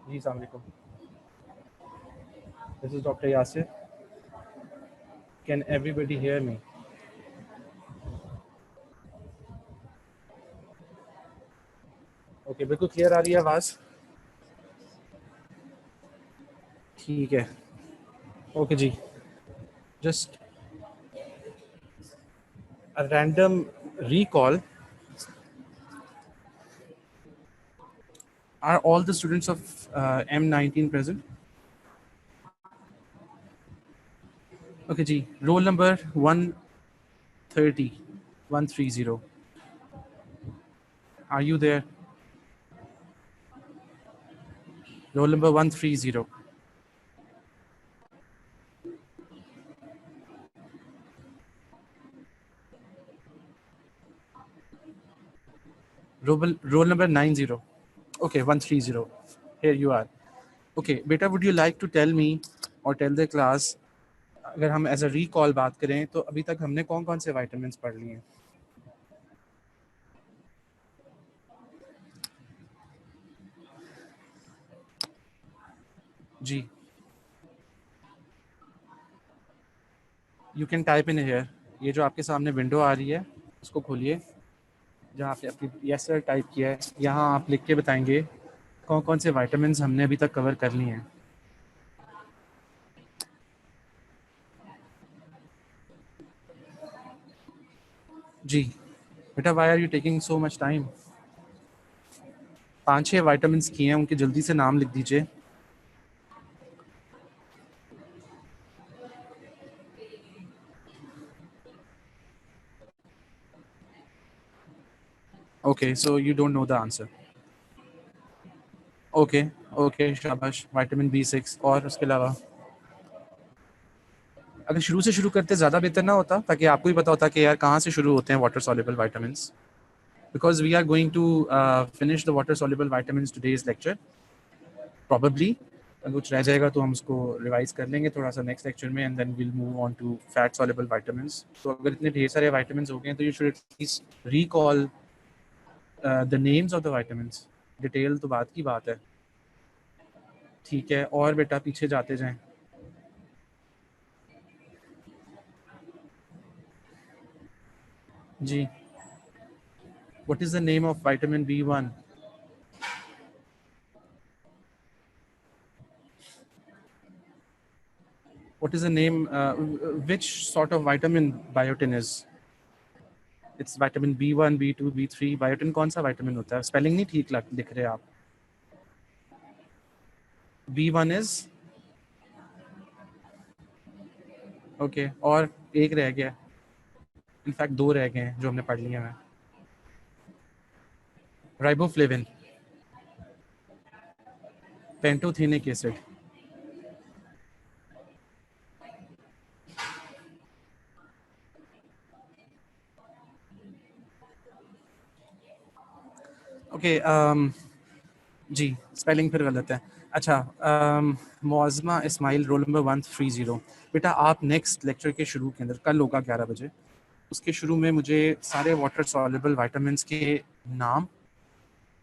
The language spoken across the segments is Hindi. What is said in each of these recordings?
जी अस्सलाम वालेकुम. This is Dr. Yasir. Can everybody hear me? Okay, बिल्कुल क्लियर आ रही है आवाज़. ठीक है. ओके जी. Just a random recall. Are all the students of M19 present? Okay जी. Roll number 130. 130. Are you there? Roll number 130. Roll number 90. Okay, 130. Here you are. Okay, beta, would you like to tell me or tell the class, अगर हम एज अ रिकॉल बात करें तो अभी तक हमने कौन कौन से वाइटामिन्स पढ़ लिए हैं? जी, you can type in here. ये जो आपके सामने विंडो आ रही है उसको खोलिए, जहाँ आपने अपनी यस सर टाइप किया है. यहाँ आप लिख के बताएंगे कौन कौन से वाइटामिन्स हमने अभी तक कवर कर लिए हैं. जी बेटा, why are you taking so much time? 5-6 vitamins किए हैं, उनके जल्दी से नाम लिख दीजिए. Okay, so you don't know the answer. Okay okay, शाबाश. विटामिन B6 और उसके अलावा अगर शुरू से शुरू करते ज़्यादा बेहतर ना होता, ताकि आपको भी पता होता कि यार कहाँ से शुरू होते हैं water soluble vitamins. Because we are going to finish the water soluble vitamins today's lecture. Probably कुछ रह जाएगा तो हम उसको रिवाइज कर लेंगे थोड़ा सा नेक्स्ट लेक्चर में, and then will move on to fat soluble vitamins. तो अगर इतने ढेर सारे विटामिन्स हो गए हैं तो you should at least recall the names of the vitamins. Detail तो बात की बात है. ठीक है, और बेटा पीछे जाते जाएं. जी, what is the name of vitamin B1? What is the name? Which sort of vitamin biotin is? It's vitamin B1, B2, B3. Biotin कौन सा vitamin होता है? Spelling नहीं ठीक लिख रहे आप. B1 is okay, और एक रह गया. इनफैक्ट 2 रह गए हैं जो हमने पढ़ लिए हैं. Riboflavin, pantothenic acid. ओके, जी स्पेलिंग फिर गलत है. अच्छा, मुआज़मा इस्माइल, रोल नंबर 130. बेटा आप नेक्स्ट लेक्चर के शुरू के अंदर, कल होगा 11 बजे, उसके शुरू में मुझे सारे वाटर सॉल्युबल विटामिन्स के नाम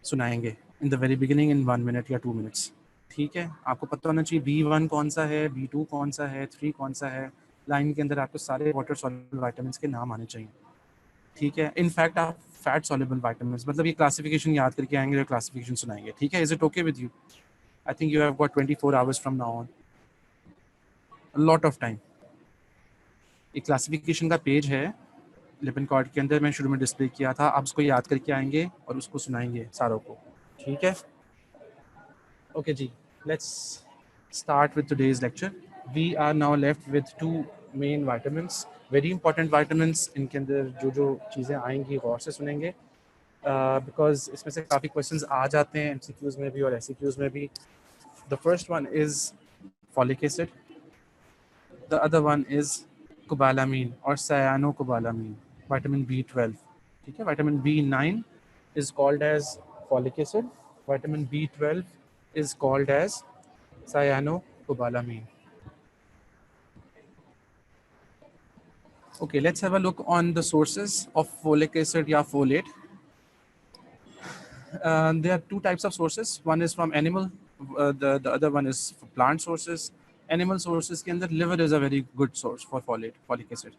सुनाएंगे in the very beginning in 1 minute या 2 मिनट्स. ठीक है, आपको पता होना चाहिए B1 कौन सा है, B2 कौन सा है, 3 कौन सा है. लाइन के अंदर आपको सारे वाटर सॉल्युबल विटामिन्स के नाम आने चाहिए. ठीक है, इनफैक्ट आप फैट सॉल्युबल विटामिन्स, मतलब ये क्लासिफिकेशन याद करके आएंगे और क्लासिफिकेशन सुनाएंगे. ठीक है, is it okay with you? I think you have got 24 hours from now on, lot of time. एक क्लासिफिकेशन का पेज है लिपन कार्ड के अंदर, मैं शुरू में डिस्प्ले किया था. आप उसको याद करके आएंगे और उसको सुनाएंगे सारों को. ठीक है, ओके जी. Let's start with today's lecture. We are now left with 2 main vitamins, very important vitamins. इनके अंदर जो जो चीज़ें आएंगी गौर से सुनेंगे, बिकॉज इसमें से काफ़ी क्वेश्चंस आ जाते हैं MCQs में भी और SCQs में भी. The first one is folic acid, the other one is cobalamin और सायानोकोबालामीन, विटामिन B12. ठीक है, vitamin B9 is called as folic acid, vitamin B12 is called as cyanocobalamin. Okay, let's have a look on the sources of folic acid या folate. There are 2 types of sources. One is from animal the other one is plant sources. Animal sources के अंदर liver is a very good source for folic acid.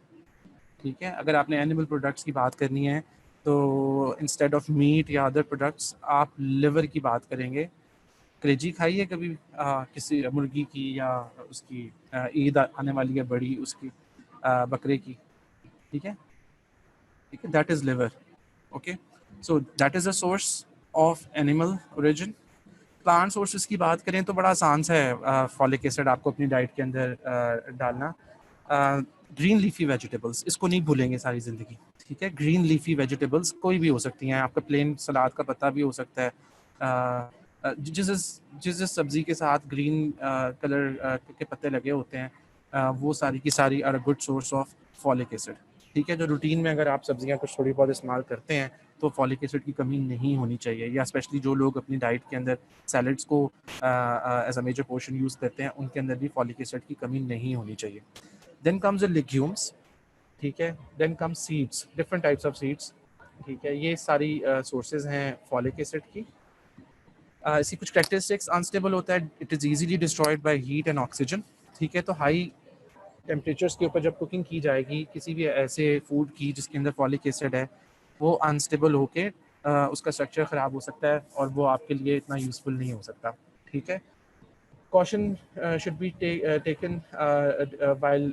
ठीक है, अगर आपने एनिमल प्रोडक्ट्स की बात करनी है तो इंस्टेड ऑफ मीट या अदर प्रोडक्ट्स आप लिवर की बात करेंगे। कलेजी खाई है कभी किसी मुर्गी की, या उसकी ईद आने वाली है बड़ी, उसकी बकरे की। ठीक है, ठीक है, that is liver. Okay, so that is a source of animal origin. Plant sources की बात करें तो बड़ा आसान सा है फॉलिक एसिड आपको अपनी डाइट के अंदर डालना। ग्रीन लीफी वेजिटेबल्स, इसको नहीं भूलेंगे सारी ज़िंदगी। ठीक है, ग्रीन लीफी वेजिटेबल्स कोई भी हो सकती हैं, आपका प्लेन सलाद का पत्ता भी हो सकता है। जिस जिस सब्ज़ी के साथ ग्रीन कलर के पत्ते लगे होते हैं, वो सारी की सारी are a good source of folic acid. ठीक है, जो रूटीन में अगर आप सब्जियां कुछ थोड़ी बहुत इस्तेमाल करते हैं तो फॉलिक एसिड की कमी नहीं होनी चाहिए, या स्पेशली जो लोग अपनी डाइट के अंदर सैलड्स को as a major portion use करते हैं, उनके अंदर भी फॉलिक एसिड की कमी नहीं होनी चाहिए। Then comes the legumes. ठीक है, then come seeds, different types of seeds. ठीक है, ये सारी सोर्सेज हैं फॉलिक एसिड की। इसकी कुछ कैरेक्टरिस्टिक्स, अनस्टेबल होता है, it is easily destroyed by heat and oxygen. ठीक है, तो हाई टेम्परेचर्स के ऊपर जब कुकिंग की जाएगी किसी भी ऐसे फूड की जिसके अंदर फॉलिक एसिड है, वो अनस्टेबल होके उसका स्ट्रक्चर ख़राब हो सकता है और वो आपके लिए इतना यूज़फुल नहीं हो सकता। ठीक है, caution should be taken while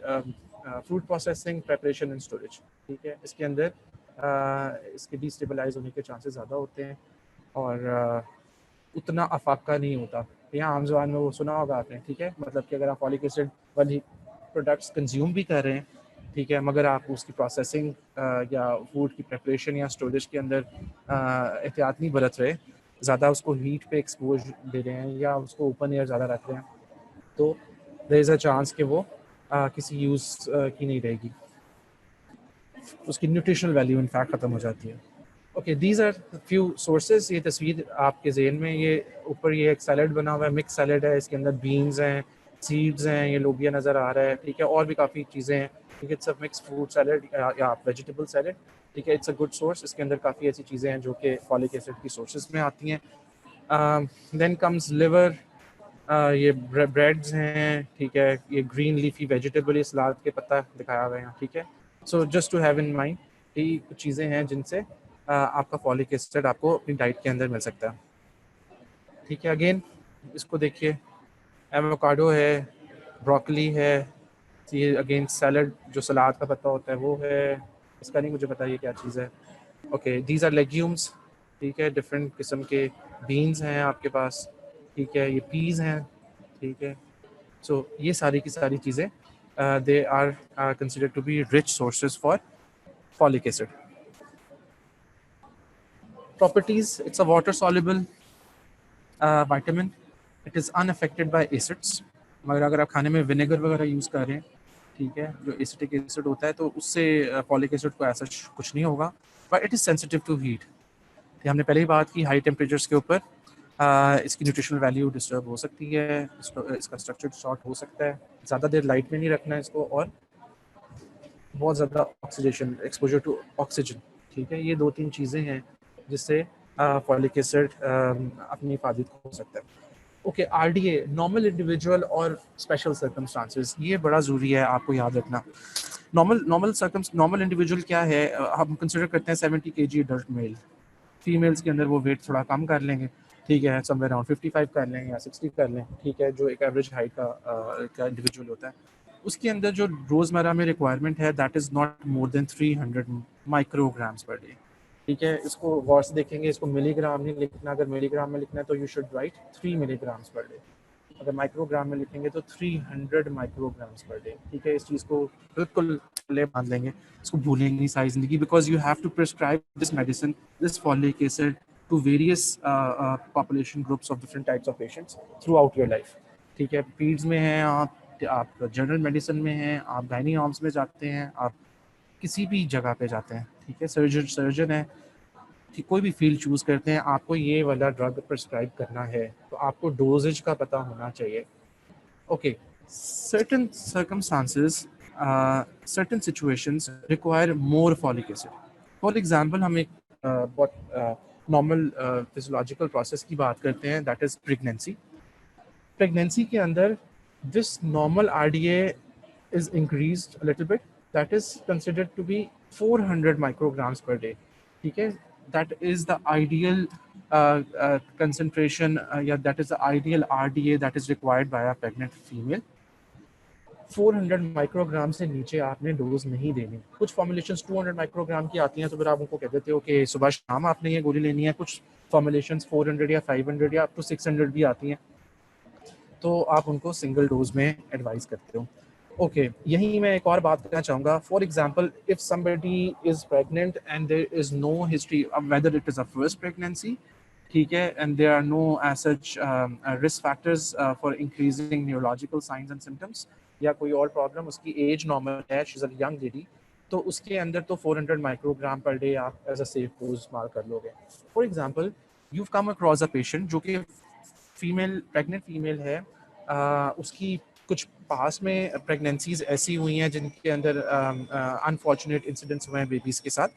food processing, preparation and storage. ठीक है, इसके अंदर इसके डिस्टेबलाइज होने के चांसेस ज़्यादा होते हैं और उतना अफाका नहीं होता। यहाँ आम ज़बान में वो सुना होगा आपने। ठीक है, मतलब कि अगर आप फॉलिक एसिड वाली प्रोडक्ट्स कंज्यूम भी कर रहे हैं, ठीक है, मगर आप उसकी प्रोसेसिंग या फूड की प्रेपरेशन या स्टोरेज के अंदर एहतियात नहीं बरत रहे, ज़्यादा उसको हीट पे एक्सपोज दे रहे हैं या उसको ओपन एयर ज़्यादा रख रहे हैं, तो देयर इज़ अ चांस कि वो किसी यूज़ की नहीं रहेगी, उसकी न्यूट्रिशनल वैल्यू इनफैक्ट ख़त्म हो जाती है। Okay, these are few sources. ये तस्वीर आपके जहन में, ये ऊपर ये एक सैलड बना हुआ है, मिक्स सैलड है, इसके अंदर बीन्स हैं, सीड्स हैं, ये लोबिया नज़र आ रहा है। ठीक है, और भी काफ़ी चीज़ें हैं। ठीक है, it's a mix fruit salad या वेजिटेबल सैलड। ठीक है, इट्स अ गुड सोर्स। इसके अंदर काफ़ी ऐसी चीज़ें हैं जो कि फॉलिक एसिड की सोर्सेज में आती हैं। देन कम्स लिवर, ये ब्रेड्स हैं। ठीक है, ये ग्रीन लीफी वेजिटेबल, ये सलाद के पत्ता दिखाया हुआ है यहाँ। ठीक है, so just to have in mind, ये कुछ चीज़ें हैं जिनसे आपका फॉलिक एसिड आपको अपनी डाइट के अंदर मिल सकता है। ठीक है, अगेन इसको देखिए, एवोकाडो है, ब्रोकली है, ये अगेन सैलड जो सलाद का पत्ता होता है वो है, इसका नहीं मुझे पता ये क्या चीज़ है। Okay, these are legumes. ठीक है, डिफरेंट किस्म के बीन्स हैं आपके पास। ठीक है, ये पीज़ हैं। ठीक है, सो ये सारी की सारी चीज़ें they are considered to be rich sources for folic acid. Properties, it's a water soluble vitamin, it is unaffected by acids. मगर अगर आप खाने में विनेगर वगैरह यूज़ कर रहे हैं, ठीक है, जो एसिटिक एसिड होता है, तो उससे फॉलिक एसिड को ऐसा कुछ नहीं होगा, but it is sensitive to heat. हमने पहले ही बात की, हाई टेम्परेचर्स के ऊपर इसकी न्यूट्रिशनल वैल्यू डिस्टर्ब हो सकती है, इसका स्ट्रक्चर शॉर्ट हो सकता है, ज़्यादा देर लाइट में नहीं रखना है इसको, और बहुत ज़्यादा ऑक्सीडेशन, एक्सपोजर टू ऑक्सीजन। ठीक है, ये दो तीन चीज़ें हैं जिससे फॉलिक एसिड अपनी हिफाजत हो सकता है। ओके, आरडीए, नॉर्मल इंडिविजुअल और स्पेशल सर्कमस्टांसेस, ये बड़ा ज़रूरी है आपको याद रखना। नॉर्मल इंडिविजुअल क्या है, हम कंसिडर करते हैं 70 kg अडल्ट मेल। फीमेल्स के अंदर वो वेट थोड़ा कम कर लेंगे। ठीक है, समवेयर अराउंड 55 कर लें या 60 कर लें। ठीक है, जो एक एवरेज हाइट का इंडिविजुअल होता है, उसके अंदर जो रोज़मर्रा में रिक्वायरमेंट है that is not more than 300 micrograms per day. ठीक है, इसको गौर से देखेंगे, इसको मिलीग्राम नहीं लिखना। अगर मिलीग्राम में लिखना है तो you should write 3 milligrams per day. अगर माइक्रोग्राम में लिखेंगे तो 300 माइक्रोग्राम्स पर डे। ठीक है, इस चीज़ को बिल्कुल ले बांध लेंगे, इसको भूलेंगे नहीं सारी जिंदगी, because you have to prescribe this medicine, this folic acid to various population groups of different types of patients throughout your life. ठीक है, पीड्स में हैं आप जनरल मेडिसिन में हैं, आप गायनी आर्म्स में जाते हैं, आप किसी भी जगह पे जाते हैं। ठीक है, सर्जन है, कि कोई भी फील्ड चूज़ करते हैं, आपको ये वाला ड्रग प्रिस्क्राइब करना है तो आपको डोजेज का पता होना चाहिए। Okay, certain circumstances, certain situations require more folic acid. For example, हम एक बहुत नॉर्मल फिजियोलॉजिकल प्रोसेस की बात करते हैं, दैट इज़ प्रेगनेंसी। प्रेगनेंसी के अंदर this normal RDA is increased a little bit, that is considered to be 400 micrograms per day. ठीक है, that is the ideal concentration, yeah, that is the ideal RDA that is required by a pregnant female. 400 microgram से नीचे आपने डोज नहीं देनी। कुछ फॉर्मुलेशंस 200 माइक्रोग्राम की आती हैं, तो फिर आप उनको कह देते हो कि सुबह शाम आपने ये गोली लेनी है। कुछ फॉर्मुलेशंस 400 या 500 या अप टू 600 भी आती हैं, तो आप उनको सिंगल डोज में एडवाइस करते हो। ओके, यही मैं एक और बात करना चाहूँगा। For example, if somebody is pregnant and there is no history of whether it is a first pregnancy, ठीक है, and there are no as such risk factors for increasing neurological science and symptoms, या कोई और प्रॉब्लम, उसकी एज नॉर्मल है, she is a young lady, तो उसके अंदर तो 400 माइक्रोग्राम पर डे आप एज अ सेफ डोज इस्तेमाल कर लोगे। For example, you come across a patient जो कि फीमेल, प्रेग्नेंट फीमेल है, उसकी कुछ पास में प्रेगनेंसीज ऐसी हुई हैं जिनके अंदर अनफॉर्चुनेट इंसिडेंट्स हुए हैं बेबीज़ के साथ,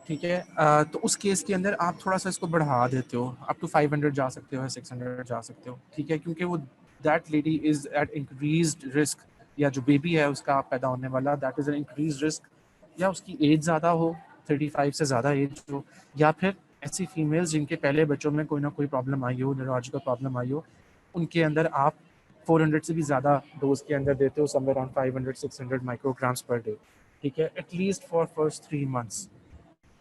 ठीक है। तो उस केस के अंदर आप थोड़ा सा इसको बढ़ा देते हो, अप टू 500 जा सकते हो, 600 जा सकते हो, ठीक है, क्योंकि वो that lady is at increased risk, या जो बेबी है उसका पैदा होने वाला, that is an increase risk, या उसकी एज ज़्यादा हो, 35 से ज़्यादा एज हो, या फिर ऐसी फीमेल्स जिनके पहले बच्चों में कोई ना कोई प्रॉब्लम आई हो, न्यूरोलॉजिकल प्रॉब्लम आई हो, उनके अंदर आप 400 से भी ज़्यादा डोज के अंदर देते हो, somewhere around 500-600 micrograms per day, ठीक है, एटलीस्ट फॉर फर्स्ट 3 मंथ्स,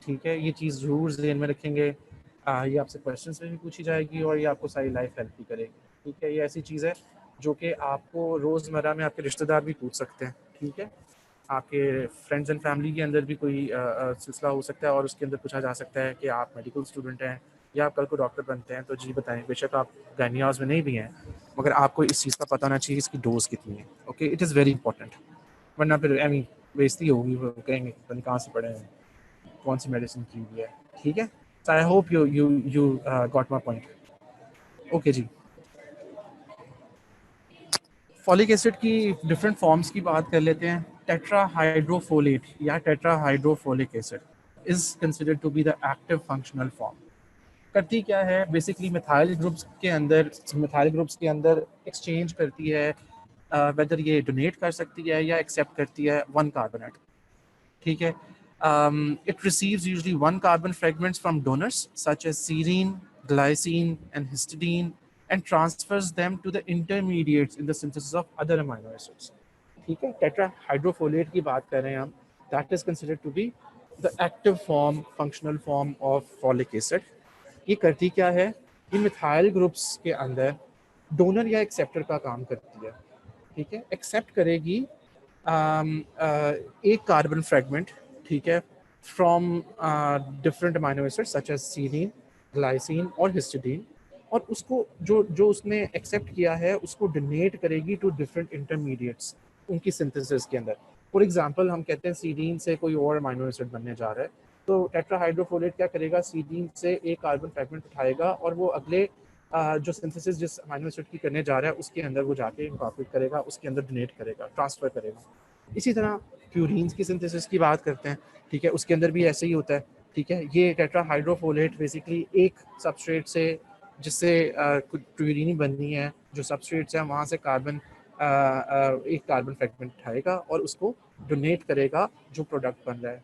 ठीक है। ये चीज़ ज़रूर ध्यान में रखेंगे। ये आपसे क्वेश्चंस में भी पूछी जाएगी और ये आपको सारी लाइफ हेल्प भी करेगी, ठीक है। ये ऐसी चीज़ है जो कि आपको रोज़मर्रा में आपके रिश्तेदार भी पूछ सकते हैं, ठीक है। आपके फ्रेंड्स एंड फैमिली के अंदर भी कोई सिलसिला हो सकता है और उसके अंदर पूछा जा सकता है कि आप मेडिकल स्टूडेंट हैं या आप कल को डॉक्टर बनते हैं, तो जी बताएं। बेशक आप गायनियाज में नहीं भी हैं, मगर आपको इस चीज़ का पता होना चाहिए इसकी डोज कितनी है। Okay, it is very important, वरना फिर एमी बेइज्जती होगी, वो कहेंगे पता नहीं कहाँ से पढ़े हैं, कौन सी मेडिसिन की हुई है, ठीक है। So I hope you got my point. Okay जी, फॉलिक एसिड की डिफरेंट फॉर्म्स की बात कर लेते हैं। टेट्राहाइड्रोफोलेट या tetrahydrofolic acid is considered to be the active functional form. करती क्या है, बेसिकली मिथाइल ग्रुप्स के अंदर एक्सचेंज करती है, वेदर ये डोनेट कर सकती है या एक्सेप्ट करती है 1 कार्बोनेट, ठीक है। It receives usually 1 carbon fragments from donors such as serine, glycine and histidine, and transfers them to the intermediates in the synthesis of other amino acids, ठीक है। टेट्राहाइड्रोफोलेट की बात कर रहे हैं हम, that is considered to be the active form, functional form of folic acid. ये करती क्या है, ये मिथाइल ग्रुप्स के अंदर डोनर या एक्सेप्टर का काम करती है, ठीक है। एक्सेप्ट करेगी एक कार्बन फ्रेगमेंट, ठीक है, from different amino acids such as serine, glycine और हिस्टिडीन, और उसको जो जो उसने एक्सेप्ट किया है उसको डोनेट करेगी टू डिफरेंट इंटरमीडिएट्स उनकी सिंथेसिस के अंदर। फॉर एग्जांपल, हम कहते हैं सीरीन से कोई और अमीनो एसिड बनने जा रहा है, तो टेट्राहाइड्रोफोलेट क्या करेगा, सीरीन से एक कार्बन फ्रेगमेंट उठाएगा और वो अगले जो सिंथेसिस जिस अमीनो एसिड की करने जा रहा है उसके अंदर वो जाके इंकॉर्पोरेट करेगा, उसके अंदर डोनेट करेगा, ट्रांसफर करेगा। इसी तरह प्यूरीन्स की सिंथेसिस की बात करते हैं, ठीक है, उसके अंदर भी ऐसे ही होता है, ठीक है। ये टेट्राहाइड्रोफोलेट बेसिकली एक सबस्ट्रेट से, जिससे प्यूरीन बननी है, जो सबस्ट्रेट्स है वहाँ से कार्बन एक कार्बन फ्रेगमेंट उठाएगा और उसको डोनेट करेगा जो प्रोडक्ट बन रहा है।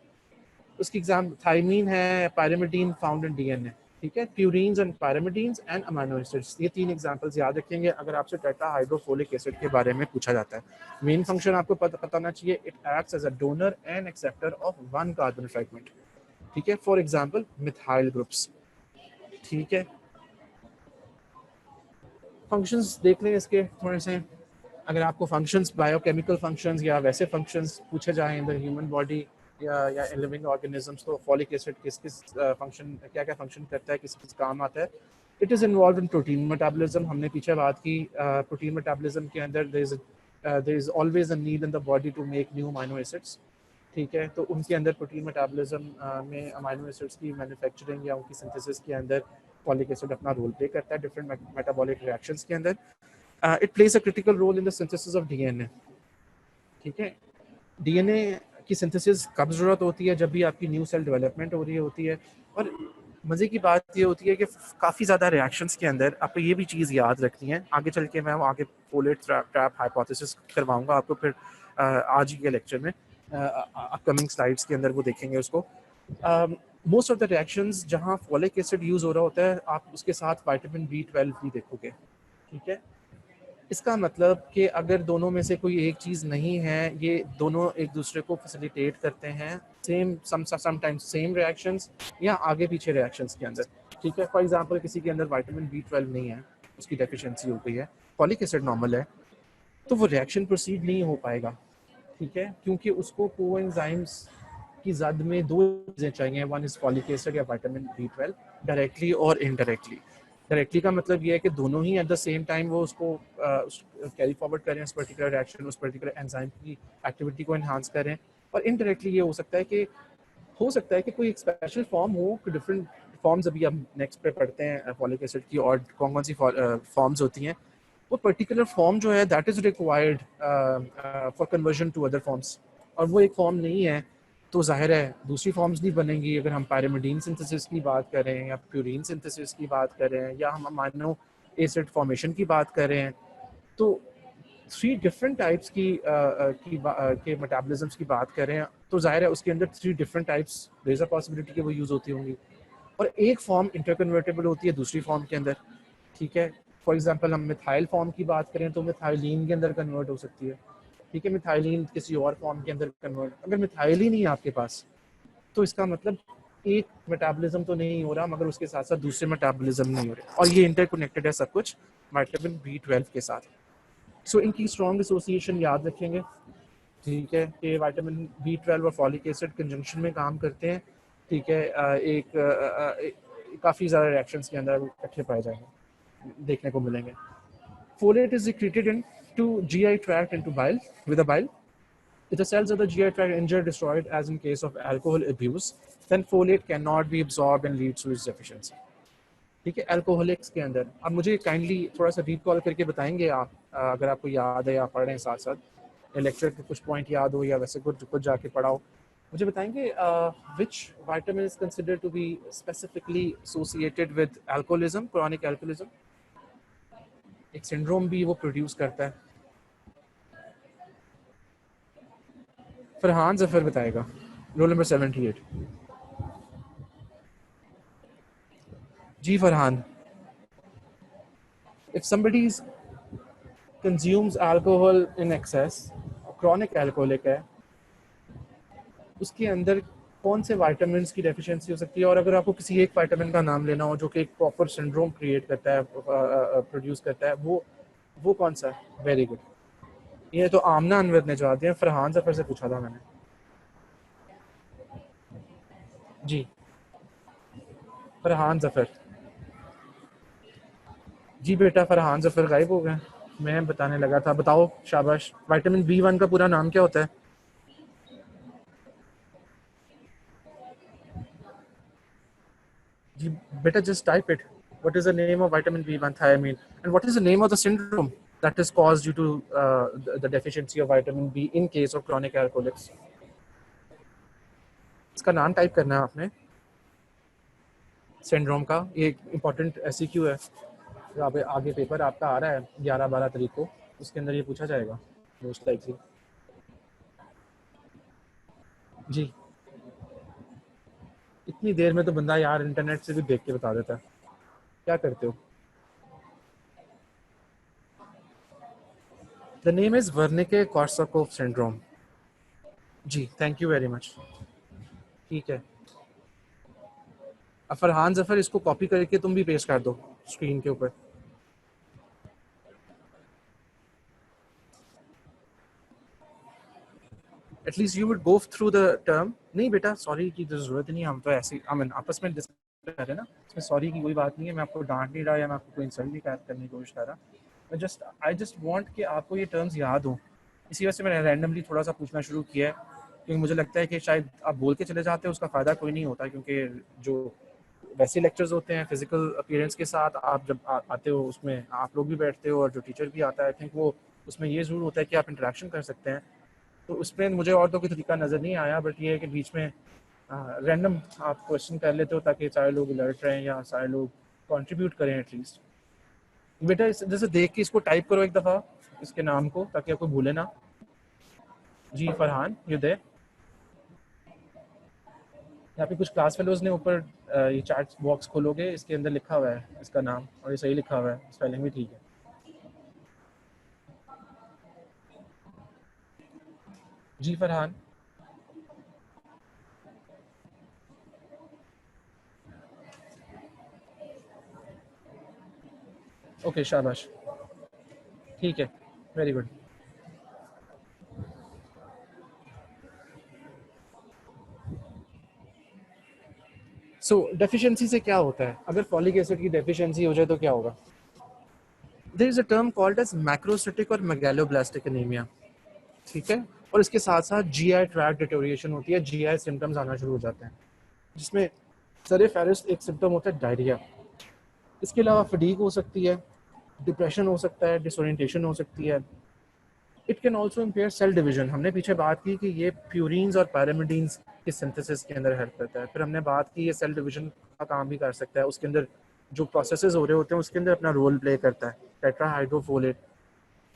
उसकी एग्जाम थाइमीन है, पायरिमिडीन फाउंड इन डीएनए, ठीक है। प्यूरीन्स and pyrimidines and amino acids, ये 3 एग्जांपल्स याद रखेंगे अगर आपसे टेट्राहाइड्रोफोलिक एसिड के बारे में पूछा जाता है। मेन फंक्शन आपको पता होना चाहिए, it acts as a donor and acceptor of 1 carbon fragment, ठीक है, फॉर एग्जांपल मिथाइल ग्रुप्स, ठीक है। फंक्शंस देख लें इसके थोड़े से। अगर आपको फंक्शंस, बायोकेमिकल फंक्शंस या वैसे फंक्शंस पूछे जाएं इन द ह्यूमन बॉडी या लिविंग ऑर्गेनिजम्स, तो फॉलिक एसिड किस किस फंक्शन, क्या क्या फंक्शन करता है, किस किस काम आता है। It is involve in protein metabolism, हमने पीछे बात की। प्रोटीन मेटाबॉलिज्म के अंदर there is always a need in the body to make new amino acids, ठीक है। तो उनके अंदर प्रोटीन मेटाबॉलिज्म में अमीनो एसिड्स की मैन्युफैक्चरिंग या उनकी सिंथेसिस के अंदर फॉलिक एसिड अपना रोल प्ले करता है डिफरेंट मेटाबॉलिक रिएक्शंस के अंदर। It plays a critical role in the synthesis of DNA, ठीक है। डीएनए की सिंथेसिस कब ज़रूरत होती है, जब भी आपकी न्यू सेल डेवलपमेंट हो रही होती है, और मज़े की बात ये होती है कि काफ़ी ज़्यादा रिएक्शंस के अंदर आपको ये भी चीज़ याद रखनी है। आगे चल के मैं वो आगे फोलेट ट्रैप हाइपोथेसिस करवाऊँगा आपको, फिर आज ही के लेक्चर में अपकमिंग स्लाइड्स के अंदर वो देखेंगे उसको। मोस्ट ऑफ द रिएक्शंस जहाँ फोलिक एसिड यूज़ हो रहा होता है, आप उसके साथ विटामिन बी 12 भी देखोगे, ठीक है। इसका मतलब कि अगर दोनों में से कोई एक चीज़ नहीं है, ये दोनों एक दूसरे को फैसिलिटेट करते हैं सेम समटाइम्स सेम रिएक्शंस या आगे पीछे रिएक्शंस के अंदर, ठीक है। फॉर एग्जांपल किसी के अंदर विटामिन बी 12 नहीं है, उसकी डेफिशिएंसी हो गई है, फॉलिक एसिड नॉर्मल है, तो वो रिएक्शन प्रोसीड नहीं हो पाएगा, ठीक है, क्योंकि उसको कोएंजाइम्स की जद में दो चीज़ें चाहिए, वन इज़ फॉलिक एसिड या विटामिन बी 12, डायरेक्टली और इनडायरेक्टली। डायरेक्टली का मतलब ये है कि दोनों ही एट द सेम टाइम वो उसको कैरी फॉरवर्ड करें, उस पर्टिकुलर रिएक्शन, उस पर्टिकुलर एंजाइम की एक्टिविटी को एनहांस करें। और इनडायरेक्टली ये हो सकता है कि कोई एक स्पेशल फॉर्म हो, डिफरेंट फॉर्म्स अभी हम नेक्स्ट पे पढ़ते हैं फॉलिक एसिड की, और कौन कौन सी फॉर्म्स होती हैं, वो पर्टिकुलर फॉर्म जो है that is required for conversion to other forms, और वो एक फॉर्म नहीं है तो जाहिर है दूसरी फॉर्म्स नहीं बनेंगी। अगर हम पैरामिडीन सिंथेसिस की बात करें या प्यूरिन सिंथेसिस की बात करें या हम अमाइनो एसिड फॉर्मेशन की बात करें, तो थ्री डिफरेंट टाइप्स के मेटाबॉलिज्म्स की बात करें, तो जाहिर है उसके अंदर three different types there is a possibility कि वो यूज़ होती होंगी, और एक फॉर्म इंटरकन्वर्टेबल होती है दूसरी फॉर्म के अंदर, ठीक है। फॉर एग्जांपल हम मिथाइल फॉर्म की बात करें तो मिथाइलिन के अंदर कन्वर्ट हो सकती है, ठीक है, मिथाइलिन किसी और फॉर्म के अंदर कन्वर्ट। अगर मिथाइल ही नहीं है आपके पास, तो इसका मतलब एक मेटाबॉलिज्म तो नहीं हो रहा, मगर उसके साथ साथ दूसरे मेटाबॉलिज्म नहीं हो रहे, और ये इंटरकनेक्टेड है सब कुछ विटामिन बी 12 के साथ। सो इनकी स्ट्रॉन्ग एसोसिएशन याद रखेंगे, ठीक है, कि विटामिन बी 12 और फॉलिक एसिड कंजंक्शन में काम करते हैं, ठीक है। काफ़ी ज़्यादा रिएक्शंस के अंदर इकट्ठे पाए जाएंगे, देखने को मिलेंगे। Folate is secreted into GI tract into bile with a bile. If the cells of the GI tract injured, destroyed, as in case of alcohol abuse, then folate cannot be absorbed and leads to its deficiency. ठीक है, अल्कोहलिक्स के अंदर। अब मुझे काइंडली थोड़ा सा रिकॉल करके बताएंगे आप, अगर आपको याद है या पढ़ रहे हैं साथ साथ, लेक्चर के कुछ पॉइंट याद हो या वैसे कुछ जाके पढ़ाओ, मुझे बताएंगे which vitamin is considered to be specifically associated with alcoholism, chronic alcoholism. एक सिंड्रोम भी वो प्रोड्यूस करता है। फरहान जफर बताएगा, रोल नंबर 78। जी Farhan, if somebody consumes alcohol in excess, chronic alcoholic है, उसके अंदर कौन से विटामिन की डेफिशिएंसी हो सकती है, और अगर आपको किसी एक विटामिन का नाम लेना हो जो कि एक प्रॉपर सिंड्रोम क्रिएट करता है, प्रोड्यूस करता है, वो कौन सा है? Very good. ये तो आमना अनवर ने जवाब दिया, फरहान जफर से पूछा था मैंने। जी फरहान जफर। जी बेटा, फरहान जफर गायब हो गए, मैं बताने लगा था। बताओ, शाबाश। विटामिन बी 1 का पूरा नाम क्या होता है? जी बेटा, just type it. What is the name of vitamin B1 thiamine? And what is the name of the syndrome that is caused due to the deficiency of vitamin B in case of chronic alcoholics? इसका नाम टाइप करना है आपने, सिंड्रोम का। ये इंपॉर्टेंट एससीक्यू है, जो आगे पेपर आपका आ रहा है 11-12 तारीख को, उसके अंदर ये पूछा जाएगा मोस्ट लाइकली। जी, इतनी देर में तो बंदा यार इंटरनेट से भी देख के बता देता है। क्या करते हो? The name is Wernicke Korsakoff syndrome. जी, थैंक यू वेरी मच। ठीक है, अब फरहान जफर, इसको कॉपी करके तुम भी पेस्ट कर दो स्क्रीन के ऊपर। At least you would go through the term. नहीं बेटा, सॉरी की तो जरूरत नहीं, हम तो ऐसे हम आपस में डिस्कस कर रहे हैं ना, इसमें सॉरी की कोई बात नहीं है। मैं आपको डांट नहीं रहा या मैं आपको कोई इंसल्ट नहीं करने की कोशिश कर रहा। मैं आई जस्ट वांट कि आपको ये टर्म्स याद हो, इसी वजह से मैंने रैंडमली थोड़ा सा पूछना शुरू किया है, क्योंकि मुझे लगता है कि शायद आप बोल के चले जाते हो उसका फ़ायदा कोई नहीं होता, क्योंकि जो वैसे लेक्चर्स होते हैं फिजिकल अपीयरेंस के साथ, आप जब आते हो उसमें आप लोग भी बैठते हो और जो टीचर भी आता है, आई थिंक वो उसमें ये ज़रूर होता है कि आप इंटरेक्शन कर सकते हैं। तो उसमें मुझे और तो कोई तरीका नज़र नहीं आया, बट ये है कि बीच में रैंडम आप क्वेश्चन कर लेते हो ताकि सारे लोग अलर्ट रहें या सारे लोग कंट्रीब्यूट करें एटलीस्ट। बेटा जैसे देख के इसको टाइप करो एक दफ़ा, इसके नाम को, ताकि आपको भूले ना। जी फरहान, यू देयर? यहाँ पे कुछ क्लास फेलोज ने ऊपर ये चैट बॉक्स खोलोगे, इसके अंदर लिखा हुआ है इसका नाम, और ये सही लिखा हुआ है, स्पेलिंग भी ठीक है। जी फरहान, ओके शाबाश, ठीक है, वेरी गुड। सो डेफिशिएंसी से क्या होता है? अगर फॉलिक एसिड की डेफिशिएंसी हो जाए तो क्या होगा? There is a term called as macrocytic और मेगालोब्लास्टिक एनीमिया, ठीक है? और इसके साथ साथ जीआई ट्रैक्ट डिटोरिएशन होती है, जीआई सिम्टम्स आना शुरू हो जाते हैं, जिसमें सर फेरिस एक सिम्टम होता है डायरिया। इसके अलावा फटीग हो सकती है, डिप्रेशन हो सकता है, डिसोरिएंटेशन हो सकती है। It can also impair cell division. हमने पीछे बात की कि ये प्यूरिन्स और पैरामिडीन्स के सिंथेसिस के अंदर हेल्प करता है। फिर हमने बात की ये सेल डिवीजन का काम भी कर सकता है, उसके अंदर जो प्रोसेसेस हो रहे होते हैं उसके अंदर अपना रोल प्ले करता है। टेट्राहाइड्रोफोलेट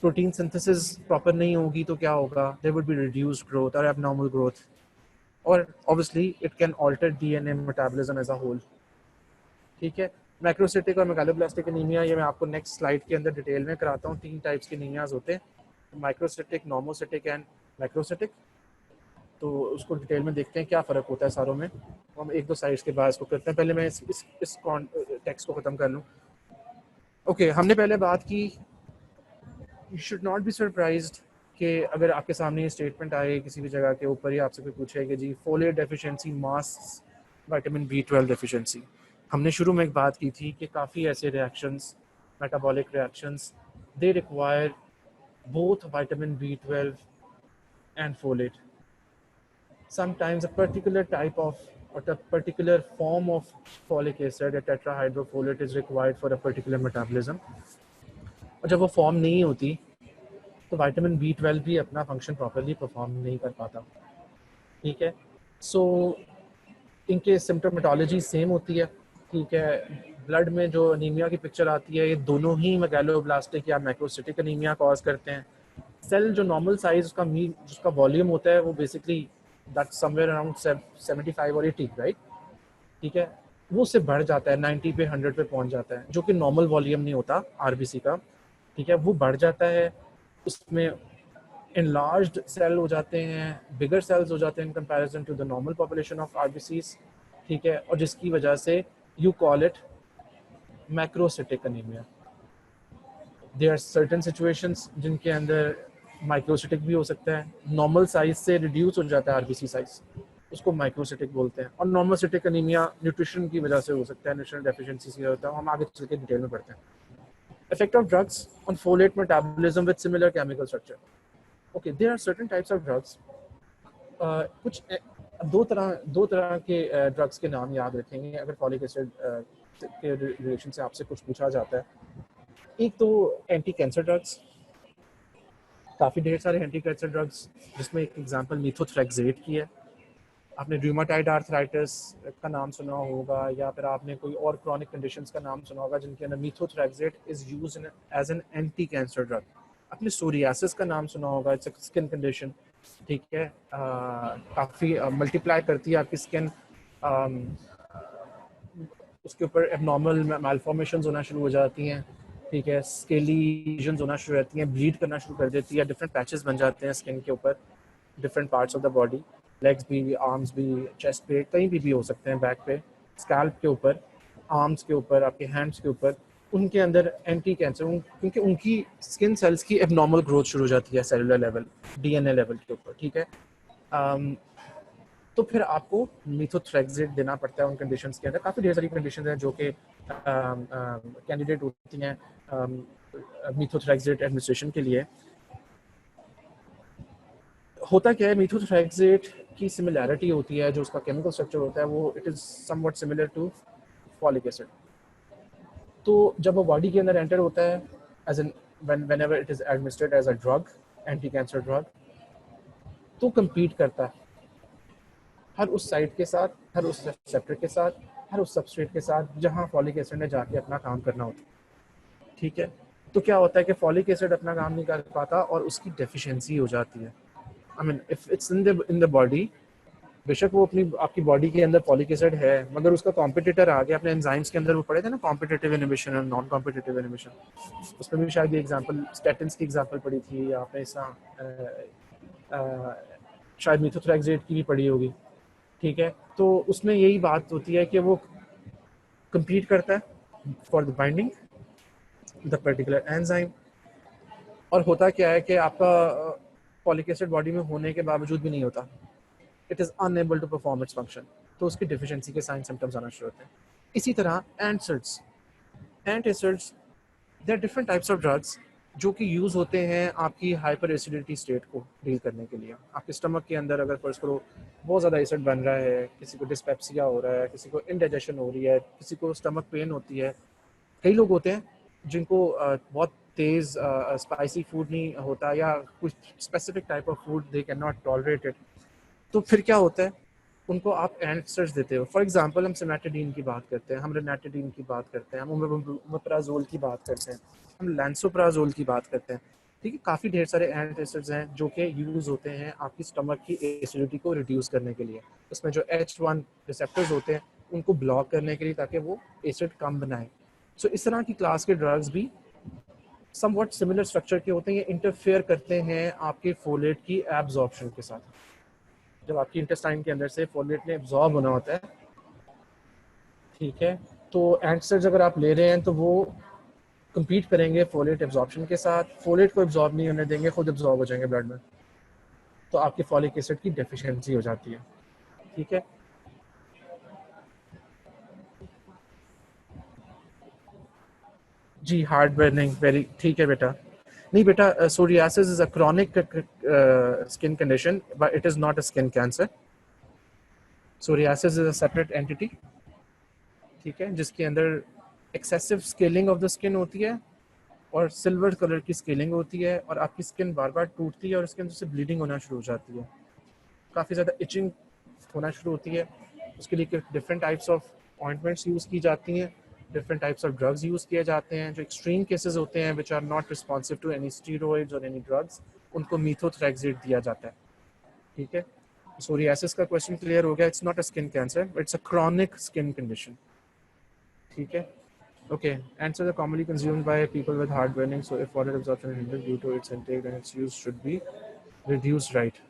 प्रोटीन सिंथेसिस प्रॉपर नहीं होगी तो क्या होगा? There would be reduced growth और एबनॉर्मल ग्रोथ, और obviously it can alter DNA metabolism as a whole, ठीक है? मैक्रोसिटिक और मेगालोब्लास्टिक एनीमिया ये मैं आपको नेक्स्ट स्लाइड के अंदर डिटेल में कराता हूँ। 3 टाइप्स के एनीमियाज होते हैं, माइक्रोसिटिक, नॉमोसिटिक एंड मैक्रोसिटिक। तो उसको डिटेल में देखते हैं क्या फ़र्क होता है सारों में। हम एक दो साइड्स के बाद इसको करते हैं। पहले मैं इस टेक्स्ट को ख़त्म कर लूँ। ओके, हमने पहले बात की, you should not be surprised कि अगर आपके सामने ये स्टेटमेंट आए किसी भी जगह के ऊपर, या आपसे कोई पूछे कि जी folate deficiency masks vitamin B12 deficiency. हमने शुरू में एक बात की थी कि काफ़ी ऐसे reactions, metabolic reactions, they require both vitamin B12 and folate. Sometimes a particular type of or a particular form of folic acid, a tetrahydrofolate, is required for a particular metabolism. और जब वो फॉर्म नहीं होती तो विटामिन B12 भी अपना फंक्शन प्रॉपरली परफॉर्म नहीं कर पाता, ठीक है? सो इनके सिम्टोमेटोलॉजी सेम होती है, ठीक है? ब्लड में जो अनीमिया की पिक्चर आती है, ये दोनों ही मेगालोब्लास्टिक या मैक्रोसिटिक अनीमिया कॉज करते हैं। सेल जो नॉर्मल साइज उसका मीन जिसका वॉल्यूम होता है वो बेसिकली दैट समवेयर अराउंड 75 और 80, राइट? ठीक है, वो उससे बढ़ जाता है, 90 पे 100 पे पहुंच जाता है, जो कि नॉर्मल वॉल्यूम नहीं होता आरबीसी का, ठीक है? वो बढ़ जाता है, उसमें enlarged सेल हो जाते हैं, बिगर सेल्स हो जाते हैं in comparison to the normal population of RBCs, ठीक है? और जिसकी वजह से you call it macrocytic anaemia. There are certain situations जिनके अंदर माइक्रोसिटिक भी हो सकता है, नॉर्मल साइज से रिड्यूस हो जाता है आरबीसी साइज, उसको माइक्रोसिटिक बोलते हैं। और नॉर्मोसिटिक अनीमिया न्यूट्रिशन की वजह से हो सकता है, न्यूट्रिशन डेफिशिएंसी से होता है। हम आगे चल के डिटेल में पढ़ते हैं। Effect of drugs on folate metabolism with similar chemical structure. Okay, there are certain types of drugs. कुछ दो तरह के ड्रग्स के नाम याद रखेंगे अगर फॉलिक एसिड के रिलेशन से आपसे कुछ पूछा जाता है। एक तो एंटी कैंसर ड्रग्स, काफ़ी ढेर सारे एंटी कैंसर ड्रग्स, जिसमें एक एग्जांपल मीथोट्रेक्सेट की है। आपने रूमेटाइड आर्थराइटिस का नाम सुना होगा, या फिर आपने कोई और क्रॉनिक कंडीशंस का नाम सुना होगा जिनके अंदर methotrexate is used as an anti cancer drug. आपने सोरियासिस का नाम सुना होगा, इट्स अ स्किन कंडीशन, ठीक है? काफ़ी मल्टीप्लाई करती है आपकी स्किन, उसके ऊपर एबनॉर्मल मालफॉर्मेशंस होना शुरू हो जाती हैं, ठीक है? स्केली लीजन्स होना शुरू रहती हैं, ब्लीड करना शुरू कर देती है, डिफरेंट पैचेस बन जाते हैं स्किन के ऊपर, different parts of the body, legs भी, आर्म्स भी, चेस्ट पे, कहीं भी हो सकते हैं, बैक पे, स्कैल्प के ऊपर, आर्म्स के ऊपर, आपके हैंड्स के ऊपर। उनके अंदर एंटी कैंसर, क्योंकि उनकी स्किन सेल्स की एबनॉर्मल ग्रोथ शुरू हो जाती है सेलुलर लेवल, डीएनए लेवल के ऊपर, ठीक है? तो फिर आपको मीथोट्रेक्सेट देना पड़ता है उन कंडीशंस के अंदर। काफ़ी ढेर सारी कंडीशंस हैं जो कि कैंडिडेट होती हैं मीथोट्रेक्सेट एडमिनिस्ट्रेशन के लिए। होता क्या है, मीथोट्रेक्सेट की सिमिलैरिटी होती है, जो उसका केमिकल स्ट्रक्चर होता है वो it is somewhat similar to folic acid. तो जब वो बॉडी के अंदर एंटर होता है as an whenever it is administered as a drug, anti cancer drug, तो compete करता है हर उस साइट के साथ, हर उस रिसेप्टर के साथ, हर उस सबस्ट्रेट के साथ जहाँ फॉलिक एसिड ने जाके अपना काम करना होता है। ठीक है, तो क्या होता है कि फॉलिक एसिड अपना काम नहीं कर पाता और उसकी डेफिशिएंसी हो जाती है। I mean if it's in the body, बेशक वो अपनी आपकी बॉडी के अंदर फॉलिक एसिड है, मगर उसका कॉम्पिटिटर आ गया। अपने एंजाइम्स के अंदर वो पढ़े थे ना, कॉम्पिटिटिव इनहिबिशन और नॉन कॉम्पिटिटिव इनहिबिशन, उसमें भी शायद ये एग्जांपल स्टैटिन्स की एग्जांपल पढ़ी थी आपने, ऐसा शायद मीथोट्रेक्सेट की भी पढ़ी होगी। ठीक है, तो उसमें यही बात होती है कि वो compete करता है for the binding the particular enzyme. और होता क्या है कि आपका फॉलिक एसिड बॉडी में होने के बावजूद भी नहीं होता, it is unable to perform its function, तो उसकी डिफिशियंसी के साइन सिम्टम्स आना शुरू होते हैं। इसी तरह antacids, there are different types of drugs जो कि यूज़ होते हैं आपकी हाइपर एसिडिटी स्टेट को डील करने के लिए। आपके स्टमक के अंदर अगर फर्ज करो बहुत ज़्यादा एसिड बन रहा है, किसी को डिस्पेप्सिया हो रहा है, किसी को इनडाइजेशन हो रही है, किसी को स्टमक पेन होती है, कई लोग होते हैं जिनको बहुत तेज़ स्पाइसी फूड नहीं होता या कुछ specific type of food they can not tolerate it, तो फिर क्या होता है, उनको आप एंटर्स देते हो। फॉर एग्जांपल हम सिमेटाडीन की बात करते हैं, हम रेनाटाडीन की बात करते हैं, हम ओमेप्राजोल की बात करते हैं, हम लैंसोप्राजोल की बात करते हैं। ठीक है, काफ़ी ढेर सारे एंट एसिड्स हैं जो कि यूज़ होते हैं आपकी स्टमक की एसिडिटी को रिड्यूस करने के लिए। उसमें जो H1 रिसेप्टर्स होते हैं उनको ब्लॉक करने के लिए, ताकि वो एसिड कम बनाए। सो इस तरह की क्लास के ड्रग्स भी समवट सिमिलर स्ट्रक्चर के होते हैं, ये इंटरफेयर करते हैं आपके फोलेट की एब्जॉर्प्शन के साथ। जब आपकी इंटेस्टाइन के अंदर से फोलेट ने एब्जॉर्ब होना होता है, ठीक है, तो एंटसिड्स अगर आप ले रहे हैं तो वो compete करेंगे फोलेट एब्जॉर्प्शन के साथ, फोलेट को एब्जॉर्ब नहीं होने देंगे, खुद एब्जॉर्ब हो जाएंगे ब्लड में, तो आपकी फॉलिक एसिड की डेफिशिएंसी हो जाती है। ठीक है, जी हार्ड बर्निंग, वेरी ठीक है बेटा। नहीं बेटा, psoriasis is a chronic skin condition but it is not a skin cancer. Psoriasis is a separate entity, ठीक है, जिसके अंदर excessive scaling of the skin होती है और सिल्वर कलर की स्केलिंग होती है, और आपकी स्किन बार बार टूटती है और उसके अंदर से ब्लीडिंग होना शुरू हो जाती है, काफ़ी ज़्यादा इचिंग होना शुरू होती है। उसके लिए different types of ointments use की जाती हैं, different types of drugs use किए जाते हैं। जो एक्सट्रीम केसेस होते हैं which are not responsive to any steroids और एनी ड्रग्स, उनको मीथोट्रेक्सेट दिया जाता है। ठीक है, सोरियासिस का क्वेश्चन क्लियर हो गया, it's not a skin cancer, it's a chronic skin condition. ठीक है, okay, answers are commonly consumed by people with heartburning, so if water absorption is hindered due to its intake, then its use should be reduced, right?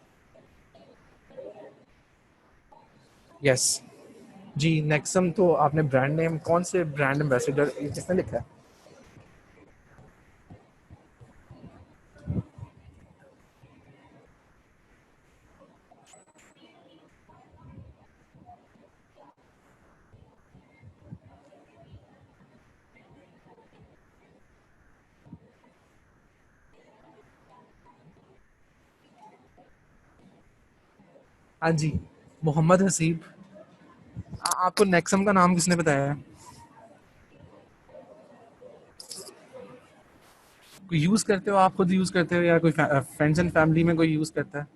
Yes. Ji, Nexon तो आपने ब्रांड नेम, कौन से ब्रांड एम्बेसडर किसने लिखा है? हाँ जी, मोहम्मद हसीब। आपको नेक्सम का नाम किसने बताया है? कोई यूज़ करते हो, आप खुद यूज़ करते हो या कोई फ्रेंड्स एंड फैमिली में कोई यूज़ करता है?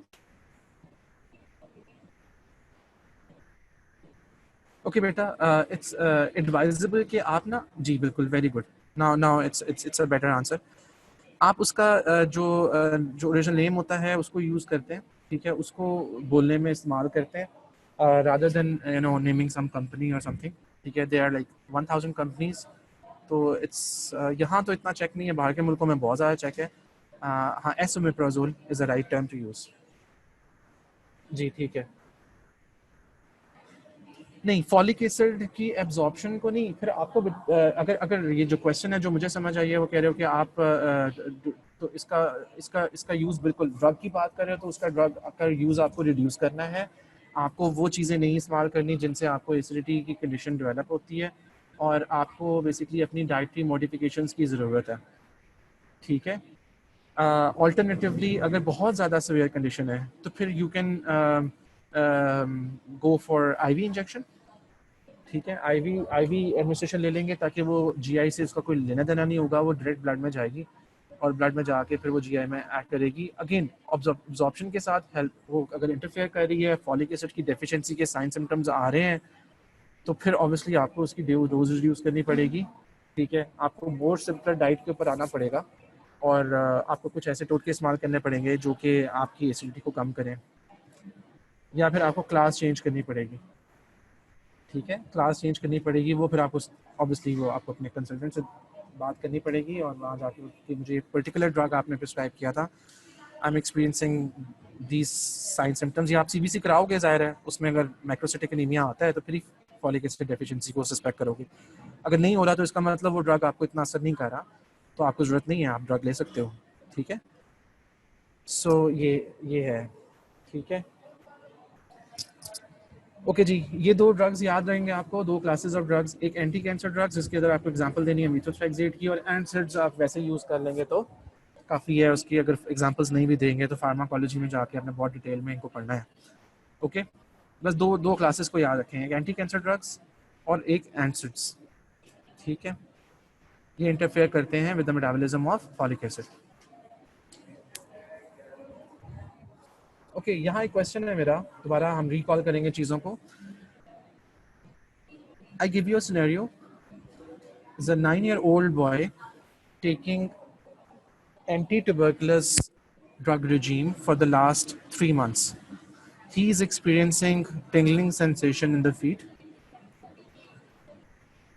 ओके बेटा, इट्स एडवाइजेबल कि आप ना, जी बिल्कुल, very good. Now now it's a better answer. आप उसका जो ओरिजिनल नेम होता है उसको यूज़ करते हैं, ठीक है, उसको बोलने में इस्तेमाल करते हैं rather than naming some company और समथिंग। ठीक है, दे आर लाइक 1000 कंपनीज, तो इट्स यहाँ तो इतना चेक नहीं है, बाहर के मुल्कों में बहुत ज़्यादा चेक है। हाँ, esomeprazole is the right term to use. जी ठीक है, नहीं फॉलिक एसिड की एब्जॉर्प्शन को नहीं, फिर आपको अगर अगर ये जो क्वेश्चन है जो मुझे समझ आई है, वो कह रहे हो कि आप तो इसका इसका इसका यूज़, बिल्कुल ड्रग की बात कर रहे हो, तो उसका ड्रग का यूज़ आपको रिड्यूस करना है। आपको वो चीज़ें नहीं इस्तेमाल करनी जिनसे आपको एसिडिटी की कंडीशन डेवलप होती है, और आपको बेसिकली अपनी डाइटरी मॉडिफिकेशंस की ज़रूरत है। ठीक है, ऑल्टरनेटिवली अगर बहुत ज़्यादा सीवियर कंडीशन है तो फिर you can go for IV injection. ठीक है, आईवी एडमिनिस्ट्रेशन ले लेंगे ताकि वो जीआई से उसका कोई लेना देना नहीं होगा, वो डायरेक्ट ब्लड में जाएगी और ब्लड में जाके फिर वो जीआई में एक्ट करेगी। अगेन ऑब्जॉर्प्शन के साथ हेल्प, वो अगर इंटरफेयर कर रही है, फॉलिक एसिड की डेफिशिएंसी के साइन सिम्टम्स आ रहे हैं, तो फिर ऑब्वियसली आपको उसकी डोज रिड्यूस करनी पड़ेगी। ठीक है, आपको मोर सिंपलर डाइट के ऊपर आना पड़ेगा और आपको कुछ ऐसे टोटके इस्तेमाल करने पड़ेंगे जो कि आपकी एसिडिटी को कम करें, या फिर आपको क्लास चेंज करनी पड़ेगी। ठीक है, क्लास चेंज करनी पड़ेगी, वो फिर आपको ऑब्वियसली वो आपको अपने कंसल्टेंट से बात करनी पड़ेगी और वहाँ जाके कि मुझे पर्टिकुलर ड्रग आपने प्रिस्क्राइब किया था, I am experiencing these sign symptoms, या आप सीबीसी कराओगे, जाहिर है उसमें अगर मैक्रोसाइटिक एनीमिया आता है तो फिर फॉलिक एसिड डेफिशिएंसी को सस्पेक्ट करोगे। अगर नहीं हो रहा तो इसका मतलब वो ड्रग आपको इतना असर नहीं कर रहा, तो आपको ज़रूरत नहीं है, आप ड्रग ले सकते हो। ठीक है, सो ये है। ठीक है, ओके जी, ये दो ड्रग्स याद रहेंगे आपको, दो क्लासेस ऑफ ड्रग्स, एक एंटी कैंसर ड्रग्स जिसके अंदर आपको एग्जांपल देनी है मीथोट्रेक्सेट की, और एनसेड्स आप वैसे यूज़ कर लेंगे तो काफ़ी है, उसकी अगर एग्जांपल्स नहीं भी देंगे तो फार्माकोलॉजी में जाके आपने बहुत डिटेल में इनको पढ़ना है। ओके, बस दो क्लासेस को याद रखें, एक एंटी कैंसर ड्रग्स और एक एनसेड्स। ठीक है, ये इंटरफेयर करते हैं with the metabolism of folic acid. Okay, यहाँ एक क्वेश्चन है मेरा, दोबारा हम रिकॉल करेंगे चीज़ों को। I give you a scenario, is a 9-year-old boy taking anti-tuberculous drug regime for the last 3 months. He is experiencing tingling sensation in the feet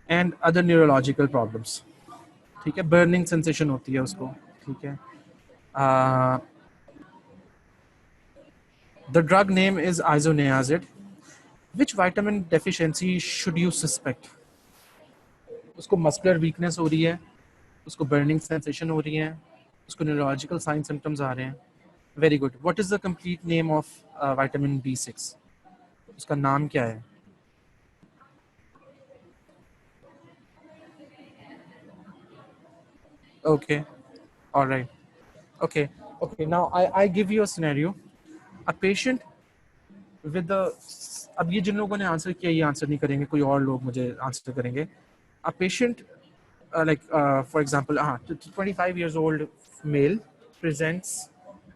and other neurological problems. ठीक है, बर्निंग सेंसेशन होती है उसको। ठीक है, the drug name is isoniazid. Which vitamin deficiency should you suspect? उसको मस्कुलर वीकनेस हो रही है, उसको बर्निंग सेंसेशन हो रही है, उसको न्यूरोलॉजिकल साइन सिम्टम्स आ रहे हैं। Very good. What is the complete name of vitamin B6? उसका नाम क्या है? Okay, alright, okay, okay, now I give you a scenario, a patient with the, अब ये जिन लोगों ने आंसर किया ये आंसर नहीं करेंगे, कोई और लोग मुझे आंसर करेंगे। A patient like for example 25 years old male presents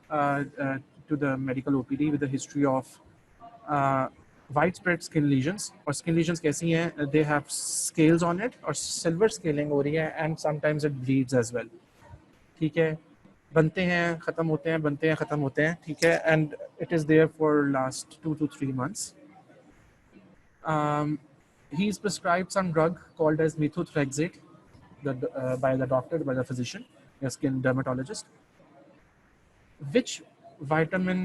uh, uh, to the medical OPD with a history of uh, widespread skin lesions, और skin lesions कैसी हैं, they have scales on it और silver scaling हो रही है and sometimes it bleeds as well। ठीक है, बनते हैं ख़त्म होते हैं, बनते हैं ख़त्म होते हैं। ठीक है, and it is there for last 2 to 3 months. He is prescribed some drug called as methotrexate by the doctor, by the physician, a skin dermatologist. Which vitamin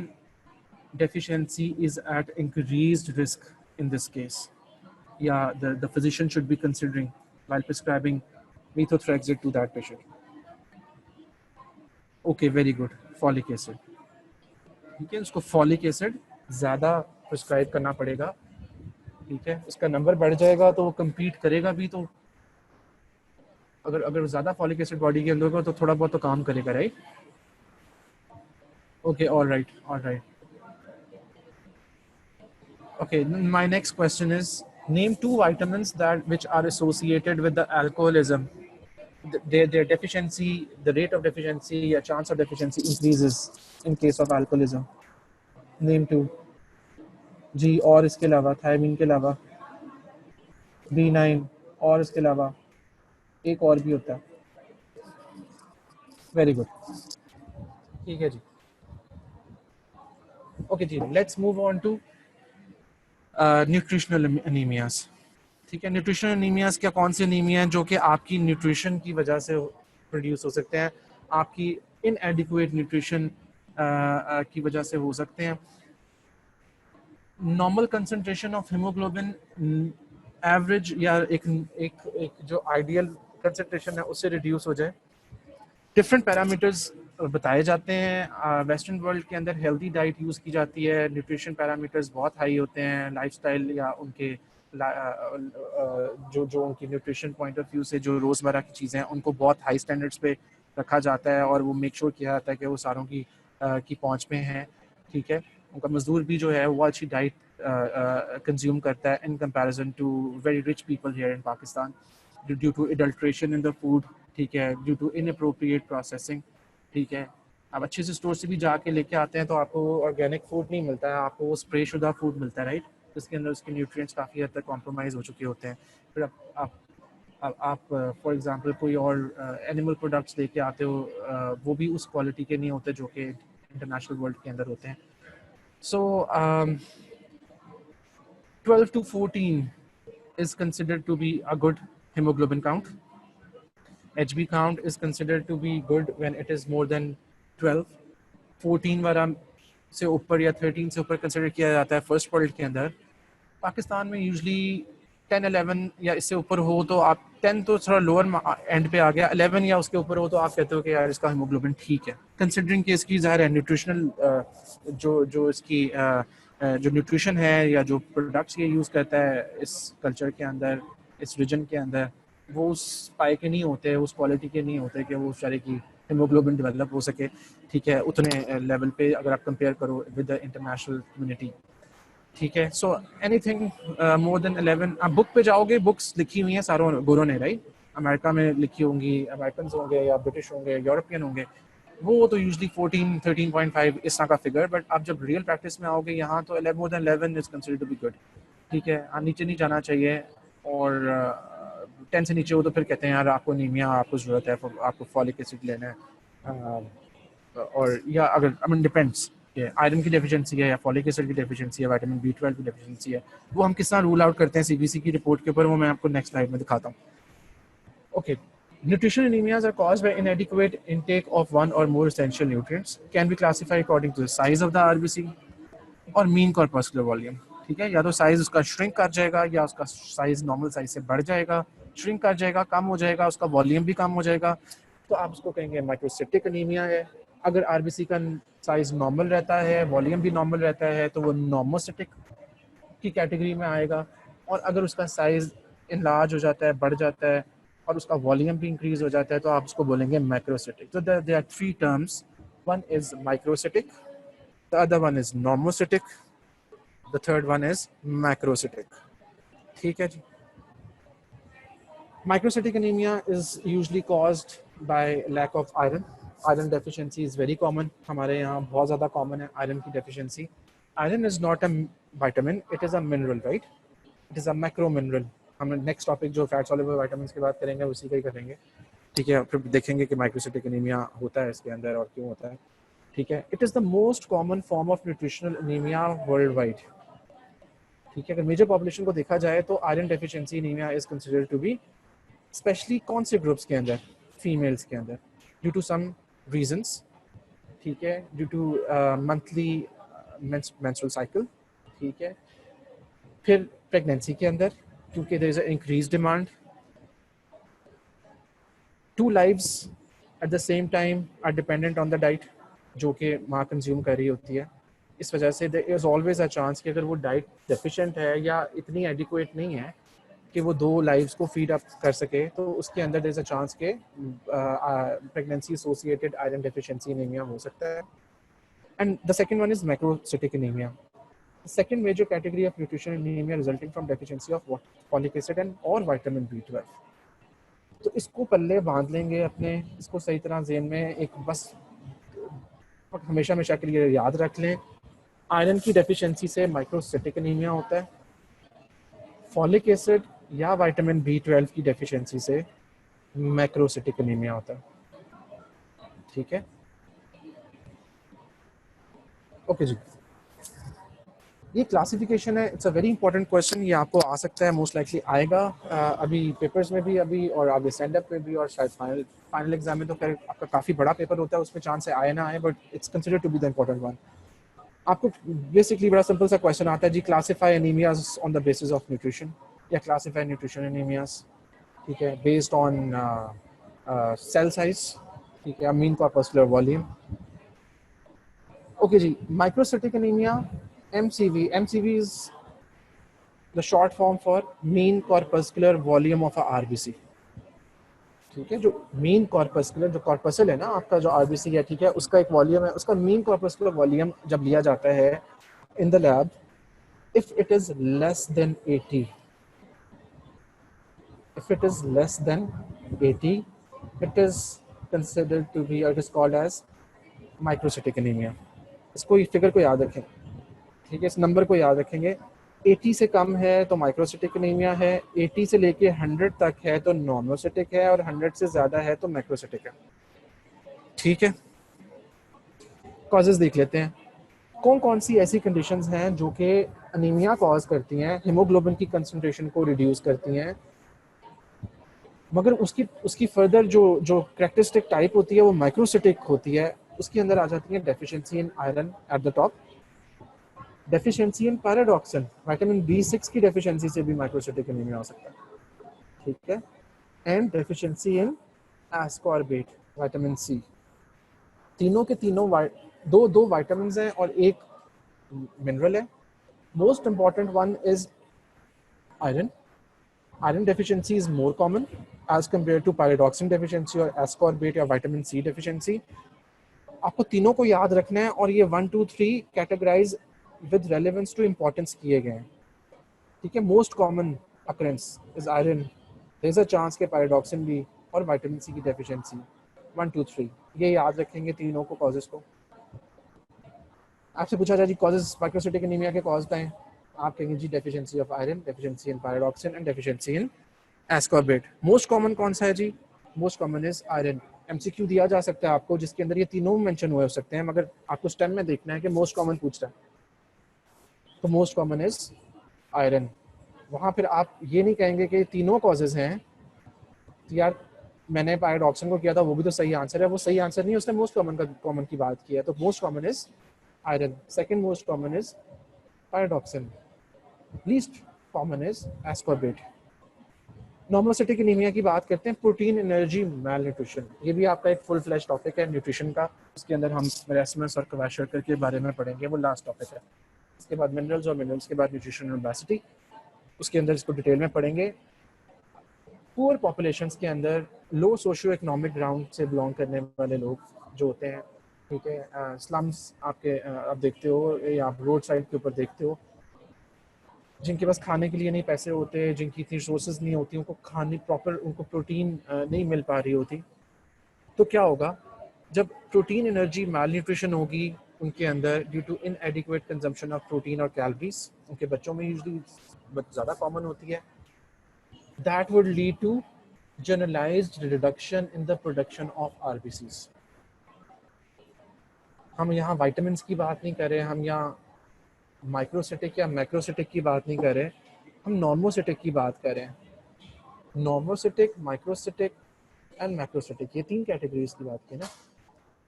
deficiency is at increased risk in this case? Yeah, the physician should be considering while prescribing methotrexate to that patient. Okay, very good. Folic acid. ठीक है, उसको फॉलिक एसिड ज़्यादा प्रिस्क्राइब करना पड़ेगा। ठीक है, उसका नंबर बढ़ जाएगा तो वो कम्पीट करेगा भी, तो अगर अगर ज़्यादा फॉलिक एसिड बॉडी के अंदर होगा तो थोड़ा बहुत तो काम करेगा, right? Okay, all right, all right. Okay, my next question is, name 2 vitamins that which are associated with the alcoholism. Their deficiency, the rate of deficiency, a chance of deficiency increases in case of alcoholism. Name 2 जी, और इसके अलावा थायमिन के अलावा B9, और इसके अलावा एक और भी होता है। वेरी गुड, ठीक है जी। ओके जी, let's move on to nutritional anaemias. ठीक है, न्यूट्रिशनल एनीमियाज क्या, कौन से एनीमिया हैं जो कि आपकी न्यूट्रिशन की वजह से प्रोड्यूस हो सकते हैं, आपकी इनएडिक्वेट न्यूट्रिशन की वजह से हो सकते हैं। Normal concentration of haemoglobin average या एक जो आइडियल कंसंट्रेशन है उससे रिड्यूस हो जाए। डिफरेंट पैरामीटर्स बताए जाते हैं। वेस्टर्न वर्ल्ड के अंदर हेल्दी डाइट यूज़ की जाती है, न्यूट्रिशन पैरामीटर्स बहुत हाई होते हैं, लाइफस्टाइल या उनके जो उनकी न्यूट्रिशन पॉइंट ऑफ व्यू से जो रोज़मर्रा की चीज़ें हैं उनको बहुत हाई स्टैंडर्ड्स पे रखा जाता है और वो मेक श्योर किया जाता है कि वो सारों की पहुंच में हैं। ठीक है, उनका मजदूर भी जो है वो अच्छी डाइट कंज्यूम करता है in comparison to very rich people here in Pakistan, due to adulteration in the food. ठीक है, ड्यू टू इनअप्रोप्रिएट प्रोसेसिंग। ठीक है। आप अच्छे से स्टोर से भी जाके लेके आते हैं तो आपको ऑर्गेनिक फूड नहीं मिलता है, आपको वो स्प्रे शुदा फूड मिलता है, राइट, जिसके अंदर उसके न्यूट्रिएंट्स काफ़ी हद तक कॉम्प्रोमाइज़ हो चुके होते हैं। फिर आप फॉर एग्जांपल कोई और एनिमल प्रोडक्ट्स लेके आते हो, वो भी उस क्वालिटी के नहीं होते जो कि इंटरनेशनल वर्ल्ड के अंदर होते हैं। सो 12 to 14 is considered to be a good hemoglobin count. HB count is considered to be good when it is more than 12. 14 वाला से ऊपर या 13 से ऊपर कंसिडर किया जाता है फर्स्ट वर्ल्ड के अंदर। पाकिस्तान में यूजली 10, 11 या इससे ऊपर हो तो आप 10 तो थोड़ा लोअर एंड पे आ गया, 11 या उसके ऊपर हो तो आप कहते हो कि यार इसका हीमोग्लोबिन ठीक है, कंसिडरिंग कि इसकी ज़ाहिर है न्यूट्रिशनल जो जो इसकी जो न्यूट्रिशन है या जो प्रोडक्ट्स ये यूज़ करता है इस कल्चर के अंदर, इस रीजन के अंदर, वो उस पाए के नहीं होते, उस क्वालिटी के नहीं होते कि वो सारे की हीमोग्लोबिन डेवलप हो सके, ठीक है, उतने लेवल पे अगर आप कंपेयर करो विद द इंटरनेशनल कम्युनिटी। ठीक है। सो एनीथिंग मोर देन 11, आप बुक पे जाओगे, बुक्स लिखी हुई हैं सारों गोरों ने, राइट, अमेरिका में लिखी होंगी, अमेरिकन होंगे या ब्रिटिश होंगे, यूरोपियन होंगे, वो तो यूजली 14, 13.5 इस तरह का फिगर। बट आप जब रियल प्रैक्टिस में आओगे यहाँ तो more than 11 is considered to be good. ठीक है, नीचे नहीं जाना चाहिए। और 10 से नीचे हो तो फिर कहते हैं यार आपको नीमिया, आपको ज़रूरत है, आपको फॉलिक एसिड लेना है। और या अगर आई मीन डिपेंड्स आयरन की डेफिशिएंसी है या फॉलिक एसिड की डेफिशिएंसी है, विटामिन B12 की डेफिशिएंसी है, वो हम किस तरह रूल आउट करते हैं सीबीसी की रिपोर्ट के ऊपर, वो मैं आपको नेक्स्ट स्लाइड में दिखाता हूँ। Okay, nutritional anemias are caused by inadequate intake of one or more essential nutrients, can be classified according to the size of the RBC और mean corpuscular volume। ठीक है, या तो साइज उसका श्रिंक कर जाएगा या उसका साइज नॉर्मल साइज से बढ़ जाएगा, श्रिंक कर जाएगा, कम हो जाएगा, उसका वॉल्यूम भी कम हो जाएगा, तो आप उसको कहेंगे माइक्रोसिटिक एनीमिया है। अगर आरबीसी का साइज नॉर्मल रहता है, वॉल्यूम भी नॉर्मल रहता है, तो वो नॉर्मोसिटिक की कैटेगरी में आएगा। और अगर उसका साइज इनलार्ज हो जाता है, बढ़ जाता है, और उसका वॉल्यूम भी इंक्रीज हो जाता है, तो आप उसको बोलेंगे मैक्रोसिटिक। तो there are three terms, one is microcytic, the other one is normocytic, the third one is macrocytic. ठीक है जी। Microcytic anemia is usually caused by lack of iron. Iron deficiency is very common. हमारे यहाँ बहुत ज़्यादा common है iron की deficiency. Iron is not a vitamin, it is a mineral, right? It is a macro mineral. हम next topic जो fat soluble vitamins की बात करेंगे उसी का ही करेंगे। ठीक है, फिर देखेंगे कि microcytic anemia होता है इसके अंदर और क्यों होता है। ठीक है, it is the most common form of nutritional anemia worldwide. ठीक है, अगर मेजर पॉपुलेशन को देखा जाए तो iron deficiency anaemia is considered to be specially कौन से ग्रुप्स के अंदर, फीमेल्स के अंदर, ड्यू टू सम रीजंस। ठीक है, due to monthly menstrual cycle. ठीक है, फिर प्रेगनेंसी के अंदर क्योंकि there is a increase demand, two lives at the same time are dependent on the diet जो कि माँ कंज्यूम कर रही होती है। इस वजह से there is always a chance कि अगर वो डाइट डेफिशिएंट है या इतनी एडिक्वेट नहीं है कि वो दो लाइव्स को फीड अप कर सके, तो उसके अंदर देयर इज अ चांस के pregnancy associated iron deficiency anaemia हो सकता है। And the second one is macrocytic anaemia, the second major category of nutritional anemia resulting from deficiency of folic acid and or vitamin B12। तो इसको पल्ले बांध लेंगे अपने, इसको सही तरह ज़हन में एक बस हमेशा हमेशा के लिए याद रख लें, आयरन की डेफिशिएंसी से माइक्रोसिटिक एनीमिया होता है, फॉलिक एसिड या विटामिन B12 की डेफिशिएंसी से मैक्रोसिटिक एनीमिया होता है। ठीक है, ओके जी। ये क्लासिफिकेशन है, it's a very important question, ये आपको आ सकता है, मोस्ट लाइकली आएगा अभी पेपर्स में भी अभी, और आगे स्टैंड अप में भी, और शायद फाइनल एग्जाम में तो खैर आपका काफ़ी बड़ा पेपर होता है, उसमें चांस है आए ना आए, but it's considered to be the important one. आपको बेसिकली बड़ा सिंपल सा क्वेश्चन आता है जी, classify anaemias on the basis of nutrition, या क्लासिफाई न्यूट्रिशन एनीमियाज, ठीक है, बेस्ड ऑन सेल साइज, ठीक है, मीन कॉर्पस्कुलर वॉल्यूम। ओके जी, microcytic anaemia, MCV is the short form for mean corpuscular volume of a RBC। ठीक है, जो मीन कॉर्पस्कुलर, जो कॉर्पसल है ना आपका जो आरबीसी है, ठीक है, उसका एक वॉल्यूम है, उसका मीन कॉर्पस्कुलर वॉल्यूम जब लिया जाता है in the lab, if it is less than 80, if it is less than 80, it is considered to be or it is called as microcytic anemia. इसको फिगर को याद रखें, ठीक है, इस नंबर को याद रखेंगे। 80 से कम है तो माइक्रोसिटिक एनीमिया है, 80 से लेके 100 तक है तो नॉर्मोसिटिक है, और 100 से ज़्यादा है तो मैक्रोसिटिक है। ठीक है, कॉजेज़ देख लेते हैं। कौन कौन सी ऐसी कंडीशंस हैं जो कि अनीमिया कॉज करती हैं, हीमोग्लोबिन की कंसंट्रेशन को रिड्यूस करती हैं, मगर उसकी फर्दर जो कैरेक्टरिस्टिक टाइप होती है वो माइक्रोसिटिक होती है। उसके अंदर आ जाती है deficiency in iron at the top, deficiency in pyridoxine, vitamin B6 की डेफिशिएंसी से भी माइक्रोसिटिक एनीमिया हो सकता है, ठीक है, and deficiency in ascorbate, vitamin C। तीनों के तीनों दो विटामिन हैं और एक मिनरल है। Most important one is iron. Iron deficiency is more common as compared to pyridoxine deficiency और ascorbate या vitamin C deficiency। आपको तीनों को याद रखना है और ये 1 2 3 categorize with relevance to importance किए गए हैं, ठीक है। Most common occurrence is iron, there is a chance के pyridoxine भी, और विटामिन C की डेफिशिएंसी। 1 2 3 ये याद रखेंगे तीनों को कॉजेज को। आपसे पूछा जाए जी कॉजेज माइक्रोसिटिक एनीमिया के कॉज बताएं, आप कहेंगे जी deficiency of iron, deficiency in pyridoxine and deficiency in ascorbate. Most common कौन सा है जी? Most common is iron. MCQ दिया जा सकता है आपको जिसके अंदर ये तीनों मेंशन हुए हो सकते हैं, मगर आपको स्टेम में देखना है कि मोस्ट कॉमन पूछ रहा है, तो मोस्ट कॉमन इज आयरन। वहाँ फिर आप ये नहीं कहेंगे कि तीनों कॉजेज हैं, तो यार मैंने pyridoxine को किया था वो भी तो सही आंसर है, वो सही आंसर नहीं है, उसने मोस्ट कॉमन की बात की है। तो most common is iron, second most common is pyridoxine, least common is ascorbate. Normocytic anaemia की बात करते हैं, प्रोटीन एनर्जी मैल न्यूट्रिशन। ये भी आपका एक फुल फ्लैश टॉपिक है न्यूट्रिशन का, उसके अंदर हम मेरेस्मस और क्वाशरकर के बारे में पढ़ेंगे, वो लास्ट टॉपिक है। उसके बाद मिनरल्स और मिनरल्स के बाद न्यूट्रिशन और ओबेसिटी, उसके अंदर इसको डिटेल में पढ़ेंगे। पुअर पॉपुलेशंस के अंदर लो सोशियो इकोनॉमिक ग्राउंड से बिलोंग करने वाले लोग जो होते हैं, ठीक है, स्लम्स आपके आप देखते हो या आप रोड साइड के ऊपर देखते हो, जिनके पास खाने के लिए नहीं पैसे होते, जिनकी इतनी रिसोर्सेज नहीं होती, उनको खाने प्रॉपर उनको प्रोटीन नहीं मिल पा रही होती, तो क्या होगा जब प्रोटीन एनर्जी मैल न्यूट्रिशन होगी उनके अंदर due to inadequate consumption of protein और कैलोरीज, उनके बच्चों में यूजुअली ज़्यादा कॉमन होती है, that would lead to generalized reduction in the production of RBCs. हम यहाँ वाइटामिन की बात नहीं कर रहे, हम यहाँ माइक्रोसिटिक या मैक्रोसिटिक की बात नहीं कर रहे, हम नॉर्मोसिटिक की बात कर रहे हैं। नॉर्मोसिटिक, माइक्रोसिटिक एंड मैक्रोसिटिक, ये तीन कैटेगरीज की बात की ना,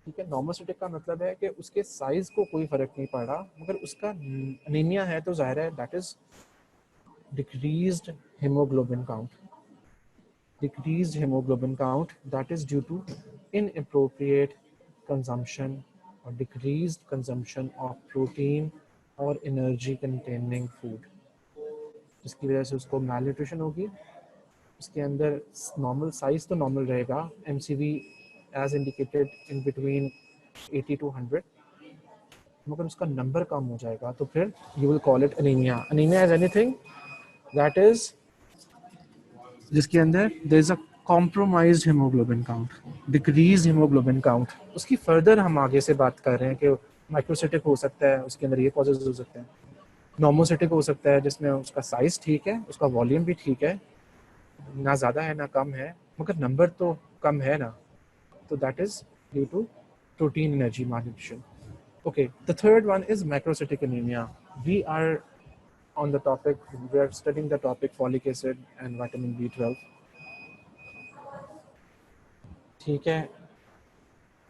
ठीक है। नॉर्मोसिटिक का मतलब है कि उसके साइज को कोई फर्क नहीं पड़ रहा, मगर उसका अनीमिया है तो जाहिर है that is decreased hemoglobin count, decreased hemoglobin count that is due to inappropriate consumption or decreased consumption of protein और एनर्जी कंटेनिंग फूड, जिसकी वजह से उसको मैल न्यूट्रिशन होगी। उसके अंदर नॉर्मल साइज तो नॉर्मल रहेगा, MCV as indicated in between 80 to 100, मगर उसका नंबर कम हो जाएगा, तो फिर you will call it anaemia. Anaemia is anything that is जिसके अंदर there is a compromised haemoglobin count, decrease haemoglobin count. उसकी फर्दर हम आगे से बात कर रहे हैं कि माइक्रोसिटिक हो सकता है, उसके अंदर ये कॉजेज हो सकते हैं। नॉर्मोसिटिक हो सकता है जिसमें उसका साइज ठीक है, उसका वॉल्यूम भी ठीक है, ना ज़्यादा है ना कम है, मगर नंबर तो कम है ना, तो that is due to protein energy malnutrition. Okay, the third one is macrocytic anemia. We are on the topic, we are studying the topic folic acid and vitamin B12. ठीक है,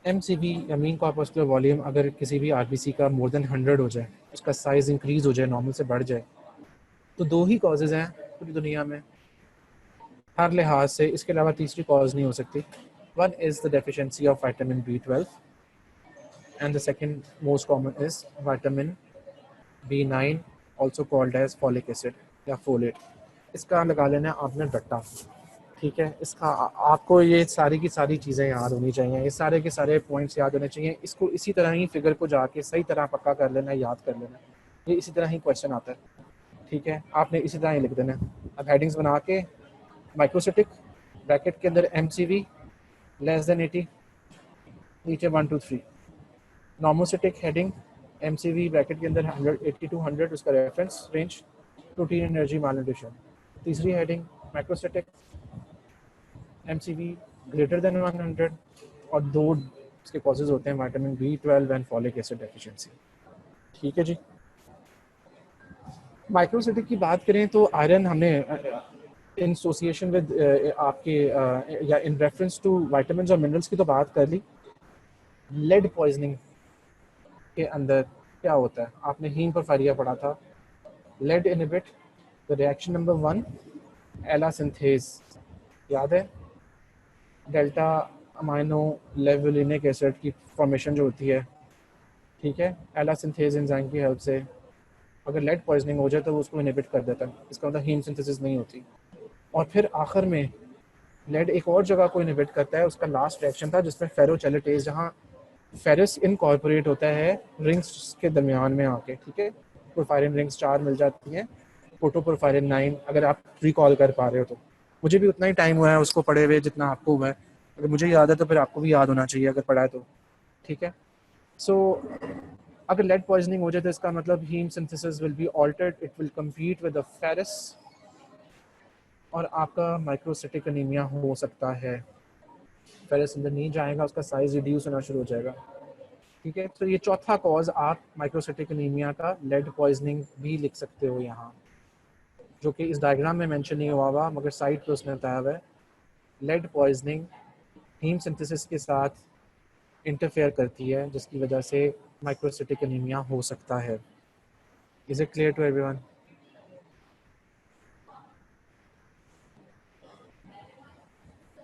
MCV या मीन कॉर्पस्कुलर वॉल्यूम अगर किसी भी आरबीसी का मोर देन 100 हो जाए, उसका साइज इंक्रीज हो जाए, नॉर्मल से बढ़ जाए, तो दो ही कॉजेज हैं पूरी दुनिया में हर लिहाज से, इसके अलावा तीसरी कॉज नहीं हो सकती। One is the deficiency of vitamin B12 and the second most common is vitamin B9 also called as folic acid या folate। इसका लगा लेना आपने डट्टा, ठीक है। इसका आपको ये सारी की सारी चीज़ें याद होनी चाहिए, ये सारे के सारे पॉइंट्स याद होने चाहिए। इसको इसी तरह ही फिगर को जाके सही तरह पक्का कर लेना, याद कर लेना, ये इसी तरह ही क्वेश्चन आता है, ठीक है। आपने इसी तरह ही लिख देना। अब हेडिंग्स बना के माइक्रोसिटिक ब्रैकेट के अंदर MCV लेस देन 80, नीचे 1 2 3 नॉर्मोसिटिक हेडिंग MCV ब्रैकेट के अंदर 180 to 100 उसका reference range, protein energy malnutrition. तीसरी heading macrocytic MCV greater than 100 और दो इसके कॉजेज होते हैं vitamin B12 and folic acid deficiency. ठीक है जी। माइक्रोसिटिक की बात करें तो आयरन हमने इन एसोसिएशन विद आपके या इन रेफरेंस टू विटामिन्स और मिनरल्स की तो बात कर ली। लेड पॉइजनिंग के अंदर क्या होता है, आपने हीम परफारिया पढ़ा था। Lead inhibit the reaction number 1 ALA synthase, याद है, डेल्टा अमाइनो लेवलिनिक एसिड की फॉर्मेशन जो होती है, ठीक है, एला सिंथेज एंजाइम की हेल्प से अगर लेड पॉइजनिंग हो जाए तो वो उसको इनहिबिट कर देता है, इसका मतलब हीम सिंथेसिस नहीं होती। और फिर आखिर में लेड एक और जगह को इनहिबिट करता है, उसका लास्ट रिएक्शन था जिसमें फेरोचेलेटेज, जहाँ फेरस इनकॉर्पोरेट होता है रिंग्स के दरमियान में आके, ठीक है, पोरफायरिन रिंग्स 4 मिल जाती हैं, प्रोटोपोरफायरिन 9, अगर आप रिकॉल कर पा रहे हो तो। मुझे भी उतना ही टाइम हुआ है उसको पढ़े हुए जितना आपको हुआ है, अगर मुझे याद है तो फिर आपको भी याद होना चाहिए अगर पढ़ा है तो, ठीक है। सो अगर लेड पॉइजनिंग हो जाए तो इसका मतलब haem synthesis will be altered, it will compete with the ferrous और आपका माइक्रोसिटिक एनीमिया हो सकता है। फेरस अंदर नहीं जाएगा, उसका साइज रिड्यूस होना शुरू हो जाएगा, ठीक है। तो ये चौथा कॉज आप माइक्रोसिटिक एनीमिया का लेड पॉइजनिंग भी लिख सकते हो यहाँ, जो कि इस डायग्राम में मेंशन नहीं हुआ हुआ मगर साइड पे उसने बताया हुआ है। लेड पॉइजनिंग हीम सिंथेसिस के साथ इंटरफेयर करती है जिसकी वजह से माइक्रोसिटिक एनीमिया हो सकता है। Is it clear to everyone?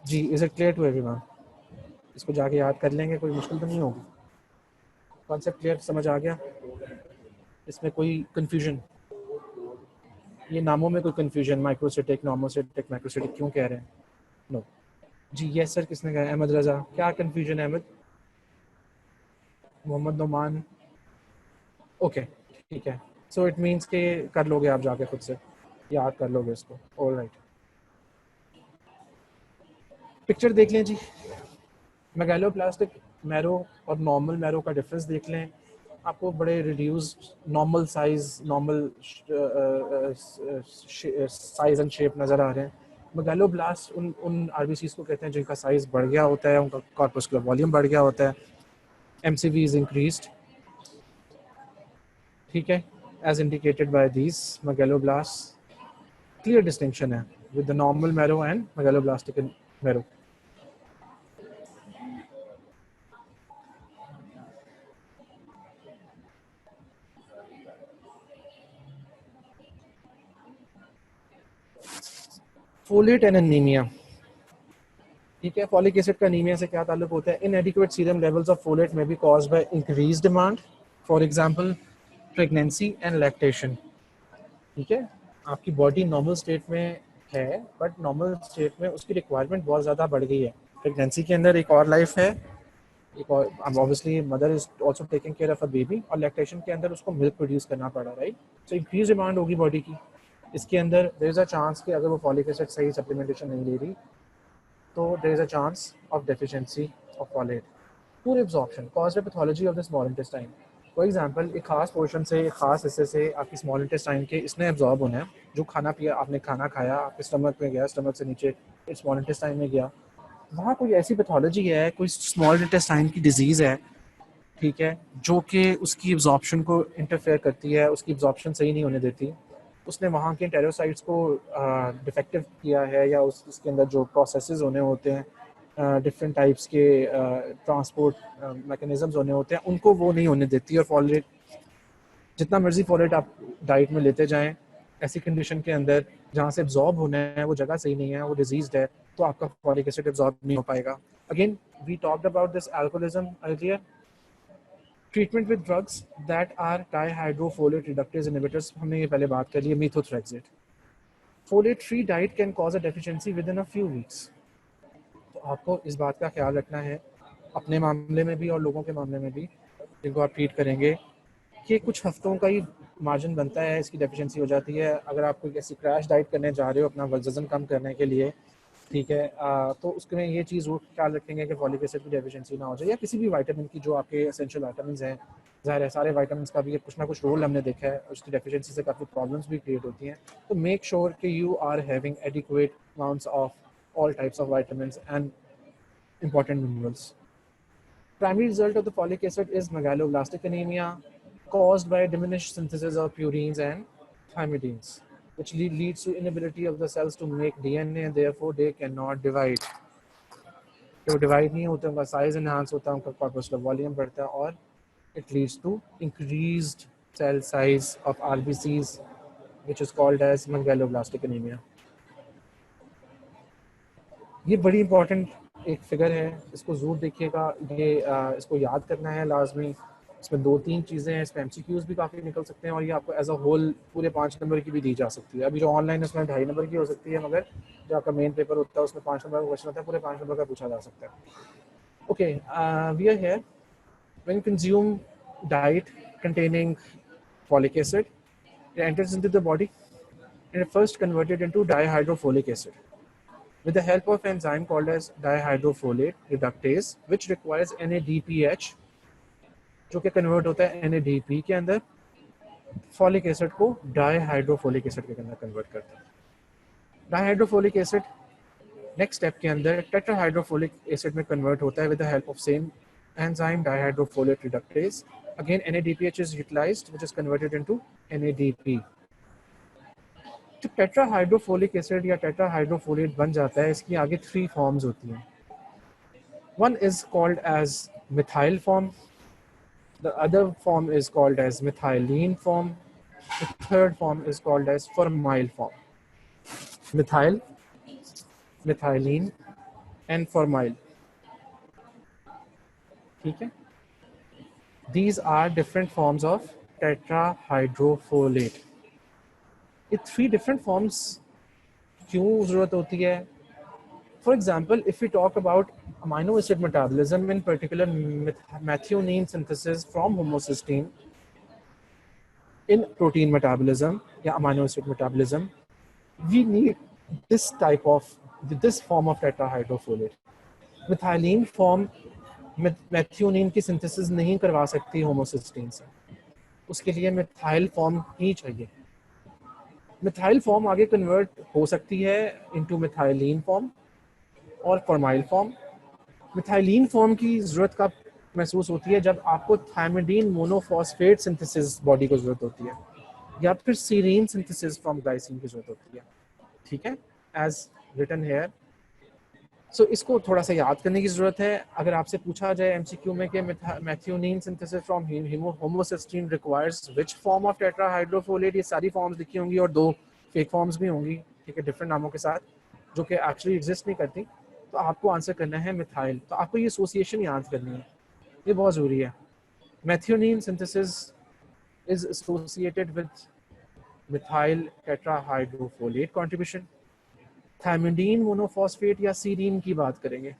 जी, is it clear to everyone? इसको जाके याद कर लेंगे, कोई मुश्किल तो नहीं होगी, कॉन्सेप्ट क्लियर, समझ आ गया? इसमें कोई कन्फ्यूजन, ये नामों में कोई कन्फ्यूजन, माइक्रोसिटिक नॉर्मोसिटिक मैक्रोसिटिक क्यों कह रहे हैं? नो जी, यस सर, किसने कहा? अहमद रजा, क्या कन्फ्यूजन है अहमद? मोहम्मद नोमान, ओके, ठीक है। सो इट मीन्स के कर लोगे आप जाके खुद से, याद कर लोगे इसको, ऑल राइट। पिक्चर देख लें जी, मेगालोप्लास्टिक मैरो और नॉर्मल मैरो का डिफरेंस देख लें, आपको बड़े reduced normal size, normal size and shape नज़र आ रहे हैं। मेगालोब्लास्ट उन आरबीसीज को कहते हैं जिनका साइज बढ़ गया होता है, उनका कॉर्पस्कुलर वॉल्यूम बढ़ गया होता है, एमसीवी इज इंक्रीज्ड, ठीक है, as indicated by these megaloblast. Clear distinction है with the normal marrow and megaloblastic marrow. Folate and anaemia, ठीक है, फॉलिक एसिड का एनीमिया से क्या ताल्लुक होता है? Inadequate serum levels of folate may be caused by increase demand, for example pregnancy and lactation, ठीक है। आपकी बॉडी नॉर्मल स्टेट में है बट नॉर्मल स्टेट में उसकी रिक्वायरमेंट बहुत ज़्यादा बढ़ गई है। प्रेगनेंसी के अंदर एक और लाइफ है, एक और obviously mother is also taking care of a baby, और लैक्टेशन के अंदर उसको मिल्क प्रोड्यूस करना पड़ा, राइट। सो इंक्रीज डिमांड होगी बॉडी की, इसके अंदर देयर इज अ चांस कि अगर वो फॉलिक एसिड सही सप्लीमेंटेशन नहीं ले रही तो there is a chance of deficiency of folate. Poor absorption caused by pathology of the small intestine, for example एक खास पोर्शन से, एक खास हिस्से से आपकी स्मॉल इंटेस्टाइन के इसने एब्जॉर्ब होना है, जो खाना पिया आपने, खाना खाया आपके स्टमक में गया, स्टमक से नीचे स्मॉल इंटेस्टाइन में गया, वहाँ कोई ऐसी पैथोलॉजी है, कोई स्मॉल इंटेस्टाइन की डिजीज़ है, ठीक है, जो कि उसकी एब्जॉर्प्शन को इंटरफेयर करती है, उसकी एब्जॉर्प्शन सही नहीं होने देती, उसने वहाँ के टेरोसाइट्स को डिफेक्टिव किया है, या उसके अंदर जो प्रोसेसेस होने होते हैं, डिफरेंट टाइप्स के ट्रांसपोर्ट मैकेनिज्म्स होने होते हैं, उनको वो नहीं होने देती। और फॉलेट, जितना मर्जी फॉलेट आप डाइट में लेते जाएं, ऐसी कंडीशन के अंदर जहाँ से एब्जॉर्ब होना है वो जगह सही नहीं है, वो डिजीज्ड है, तो आपका फॉलिक एसिड एब्जॉर्ब नहीं हो पाएगा। Again we talked about this alcoholism earlier, treatment with drugs that are dihydrofolate reductase inhibitors, हमने ये पहले बात कर ली है, methotrexate. Folate free diet can cause a deficiency within a few weeks. तो आपको इस बात का ख्याल रखना है अपने मामले में भी और लोगों के मामले में भी जिनको आप ट्रीट करेंगे, कि कुछ हफ्तों का ही मार्जिन बनता है, इसकी डेफिशिएंसी हो जाती है। अगर आप कोई ऐसी क्रैश डाइट करने जा रहे हो अपना वजन कम करने के लिए, ठीक है। तो उसमें ये चीज़ वो ख्याल रखेंगे कि फॉलिक एसिड की डेफिशिएंसी ना हो जाए, या किसी भी विटामिन की जो आपके एसेंशियल विटामिन हैं। ज़ाहिर है सारे विटामिन का भी कुछ ना कुछ रोल हमने देखा है, उसकी डेफिशिएंसी से काफ़ी प्रॉब्लम्स भी क्रिएट होती हैं। तो मेक श्योर कि you are having adequate amounts of all types of vitamins and important minerals. Primary result of the folic acid is megaloblastic anemia caused by diminished synthesis of purines and thymidines, which leads to inability of the cells to make DNA and therefore they cannot divide. वो डिवाइड नहीं होते, उनका साइज इनहांस होता है, उनका कॉर्पस्कुलर वॉल्यूम बढ़ता है और it leads to increased cell size of RBCs which is called as megaloblastic anemia. ये बड़ी इंपॉर्टेंट एक फिगर है, इसको ज़रूर देखिएगा, ये इसको याद करना है लाजमी। इसमें 2-3 चीज़ें हैं, इसमें MCQs भी काफ़ी निकल सकते हैं और ये आपको एज अ होल पूरे 5 नंबर की भी दी जा सकती है। अभी जो ऑनलाइन है उसमें 2.5 नंबर की हो सकती है, मगर जो आपका मेन पेपर होता है उसमें 5 नंबर का क्वेश्चन होता है, पूरे 5 नंबर का पूछा जा सकता है। Okay, we are here when consume diet containing folic acid, it enters into the body and it first converted into dihydrofolic acid with the help of enzyme called as dihydrofolate reductase, which requires NADPH, जो कि कन्वर्ट होता है NADP के अंदर, फॉलिक एसिड को डाईहाइड्रोफोलिक एसिड के अंदर कन्वर्ट करता है। डाईहाइड्रोफोलिक एसिड नेक्स्ट स्टेप के अंदर टेट्राहाइड्रोफोलिक एसिड में कन्वर्ट होता है with the help of same enzyme dihydrofolate reductase. Again NADPH is utilized, which is converted into NADP. जो टेट्राहाइड्रोफोलिक एसिड या टेट्राहाइड्रोफोलेट बन जाता है, इसकी आगे 3 फॉर्म्स होती हैं। One is called as methyl form, the other form is called as methylene form, the third form is called as formyl form. Methyl, methylene and formyl. ठीक है, these are different forms of tetrahydrofolate. ये 3 different forms क्यों ज़रूरत होती है? For example, if we talk about amino acid metabolism, in particular methionine synthesis from homocysteine in protein metabolism या amino acid metabolism, we need this form of tetrahydrofolate. Methylene form methionine की synthesis नहीं करवा सकती homocysteine से, उसके लिए methyl form ही चाहिए। मिथाइल फॉर्म आगे कन्वर्ट हो सकती है इनटू मिथाइलीन फॉर्म और फॉर्माइल फॉर्म। मिथाइलीन फॉर्म की ज़रूरत कब महसूस होती है? जब आपको थायमिडीन मोनोफॉस्फेट सिंथेसिस बॉडी को ज़रूरत होती है, या फिर सीरीन सिंथेसिस फ्रॉम ग्लाइसिन की ज़रूरत होती है। ठीक है, एज रिटन हेयर। सो इसको थोड़ा सा याद करने की ज़रूरत है। अगर आपसे पूछा जाए MCQ में कि methionine synthesis from homocysteine requires which form of tetrahydrofolate, ये सारी फॉर्म्स लिखी होंगी और 2 फेक फॉर्म्स भी होंगी, ठीक है, डिफरेंट नामों के साथ, जो कि एक्चुअली एग्जिस्ट नहीं करती। तो आपको आंसर करना है मिथाइल। तो आपको ये एसोसिएशन याद करनी है, ये बहुत ज़रूरी है। Methionine synthesis is associated with methyl tetrahydrofolate contribution. Thymidine monophosphate या सीरीन की बात करेंगे,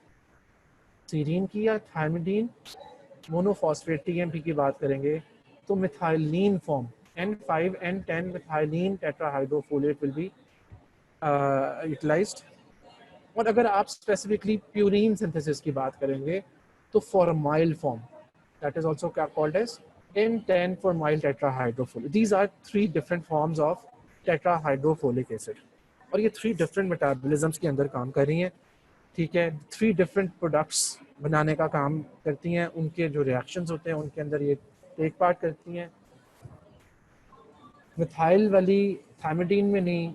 सीरीन की या थायमिडीन मोनोफॉस्फेट TMP की बात करेंगे, तो methylene form N5N10 methylene tetrahydrofolate will be utilised. और अगर आप स्पेसिफिकली प्यूरीन सिंथेसिस की बात करेंगे तो formyl form, that is also called as N10 formyl tetrahydrofolate. These are 3 different forms of tetrahydrofolic acid और ये 3 डिफरेंट मेटाबॉलिज्म्स के अंदर काम कर रही हैं। ठीक है, 3 डिफरेंट प्रोडक्ट्स बनाने का काम करती हैं, उनके जो रिएक्शंस होते हैं उनके अंदर ये टेक पार्ट करती हैं। मिथाइल वाली थायमिडीन में नहीं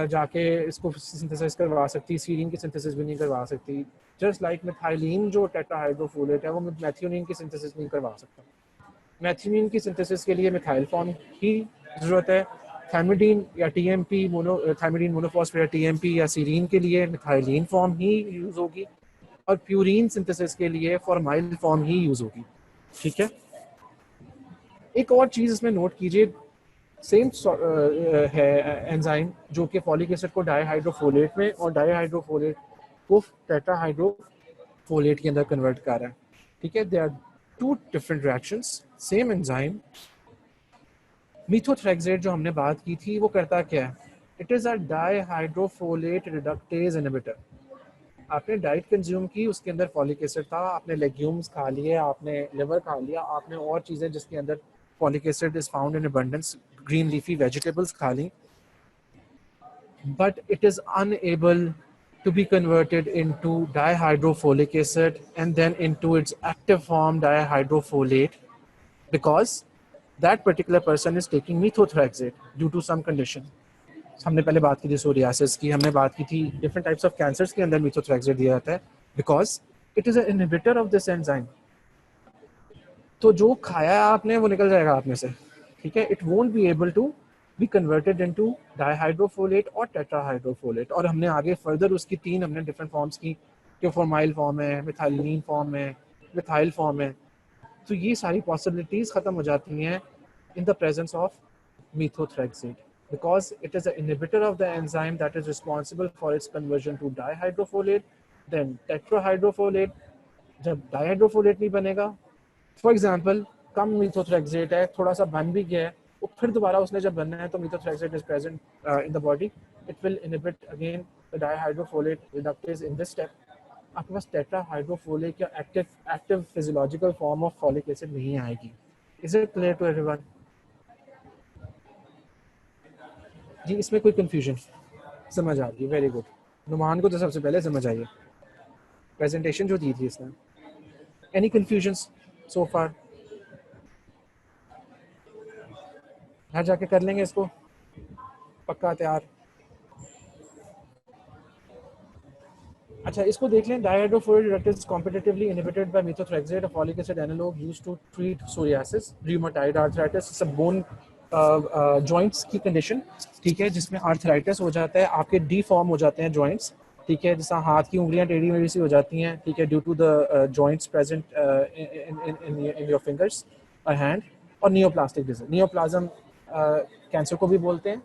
जाके इसको सिंथेसाइज करवा सकती, सीरीन की सिंथेसिस भी नहीं करवा सकती। जस्ट लाइक मिथाइलीन जो टेट्राहाइड्रोफोलेट है वो मेथियोनिन की सिंथेसिस नहीं करवा सकता। मेथियोनिन की सिंथेसिस के लिए मिथाइल फॉर्म की ज़रूरत है। थायमिडीन या TMP थायमिडीन मोनोफॉस्फेट या TMP या सीरीन के लिए मिथाइलीन फॉर्म ही यूज़ होगी और प्यूरीन सिंथेसिस के लिए फॉर्माइल फॉर्म ही यूज़ होगी। ठीक है, एक और चीज़ इसमें नोट कीजिए, सेम है एंजाइम जो कि फॉलिक एसिड को डाईहाइड्रोफोलेट में और डाईहाइड्रोफोलेट को टेट्राहाइड्रोफोलेट के अंदर कन्वर्ट कर रहा है। ठीक है, they are 2 different reactions, same enzyme. Methotrexate जो हमने बात की थी वो करता क्या है? It is a dihydrofolate reductase inhibitor. आपने डाइट कंज्यूम की, उसके अंदर फॉलिक एसिड था, आपने लेग्यूम्स खा लिए, आपने लिवर खा लिया, आपने और चीज़ें जिसके अंदर folic acid is found in abundance, green leafy vegetables खा ली, but it is unable to be converted into dihydrofolic acid and then into its active form dihydrofolate because that particular person is taking methotrexate due to some condition. हमने पहले बात की थी सोरियासिस की, हमने बात की थी डिफरेंट टाइप्स ऑफ कैंसर्स के अंदर methotrexate दिया जाता है because it is an inhibitor of this enzyme. तो जो खाया आपने वो निकल जाएगा आप में से, ठीक है। It won't be able to be converted into dihydrofolate और टेट्राहाइड्रोफोलेट। और हमने आगे फर्दर उसकी तीन हमने डिफरेंट फॉर्म्स की, कि फॉर्माइल फॉर्म है, मिथाइलिन फॉर्म है, मिथाइल फॉर्म है। तो ये सारी पॉसिबिलिटीज खत्म हो जाती हैं in the presence of methotrexate because it is an inhibitor of the enzyme that is responsible for its conversion to dihydrofolate, then tetrahydrofolate। जब डाइहाइड्रोफोलेट नहीं बनेगा, फॉर एग्जाम्पल कम मीथोथ्रेक्सेट है, थोड़ा सा बन भी गया है, वो फिर दोबारा उसने जब बनना है तो methotrexate is present in the body, it will inhibit again the dihydrofolate reductase in this step. आपके पास टेट्राहाइड्रोफोलेट या active physiological form of folic acid नहीं आएगी। Is it clear to everyone? जी, इसमें कोई कंफ्यूजन समझ आ गई? Very good. नुमान को तो सबसे पहले समझ आई है प्रेजेंटेशन जो दी थी इसने। एनी कंफ्यूजन्स सो फार? घर जाके कर लेंगे इसको, पक्का तैयार? अच्छा, इसको देख लें। Dihydrofolate reductase competitively inhibited by methotrexate, a folic acid analog used to treat psoriasis, rheumatoid arthritis, सब बोन जॉइंट्स की कंडीशन, ठीक है, जिसमें आर्थराइटिस हो जाता है, आपके डीफॉर्म हो जाते हैं जॉइंट्स, ठीक है, जैसा हाथ की उंगलियां टेढ़ी मेढ़ी सी हो जाती हैं, ठीक है, due to the joints present in your fingers और हैंड। और नियोप्लास्टिक डिजीज, नियोप्लाज्म कैंसर को भी बोलते हैं,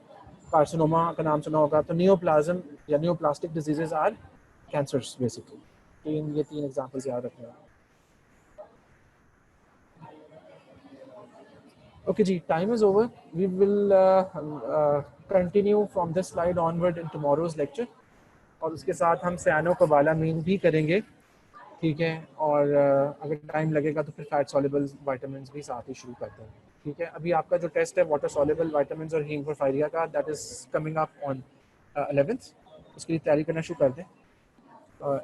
कार्सिनोमा का नाम सुना होगा। तो नियोप्लाज्म या neoplastic diseases are cancers basically. ये तीन एग्जांपल्स याद रखना। Okay ji, time is over. We will continue from this slide onward in tomorrow's lecture. और उसके साथ हम सैनो कोबालामीन भी करेंगे, ठीक है। और अगर टाइम लगेगा तो फिर फैट सॉल्युबल विटामिन भी साथ ही शुरू करते हैं, ठीक है। अभी आपका जो टेस्ट है वाटर सॉल्युबल विटामिन और हीमोफाइरिया का, that is coming up on 11th। उसके लिए तैयारी करना शुरू कर दें।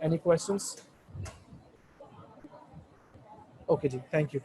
Any questions? ओके जी, थैंक यू।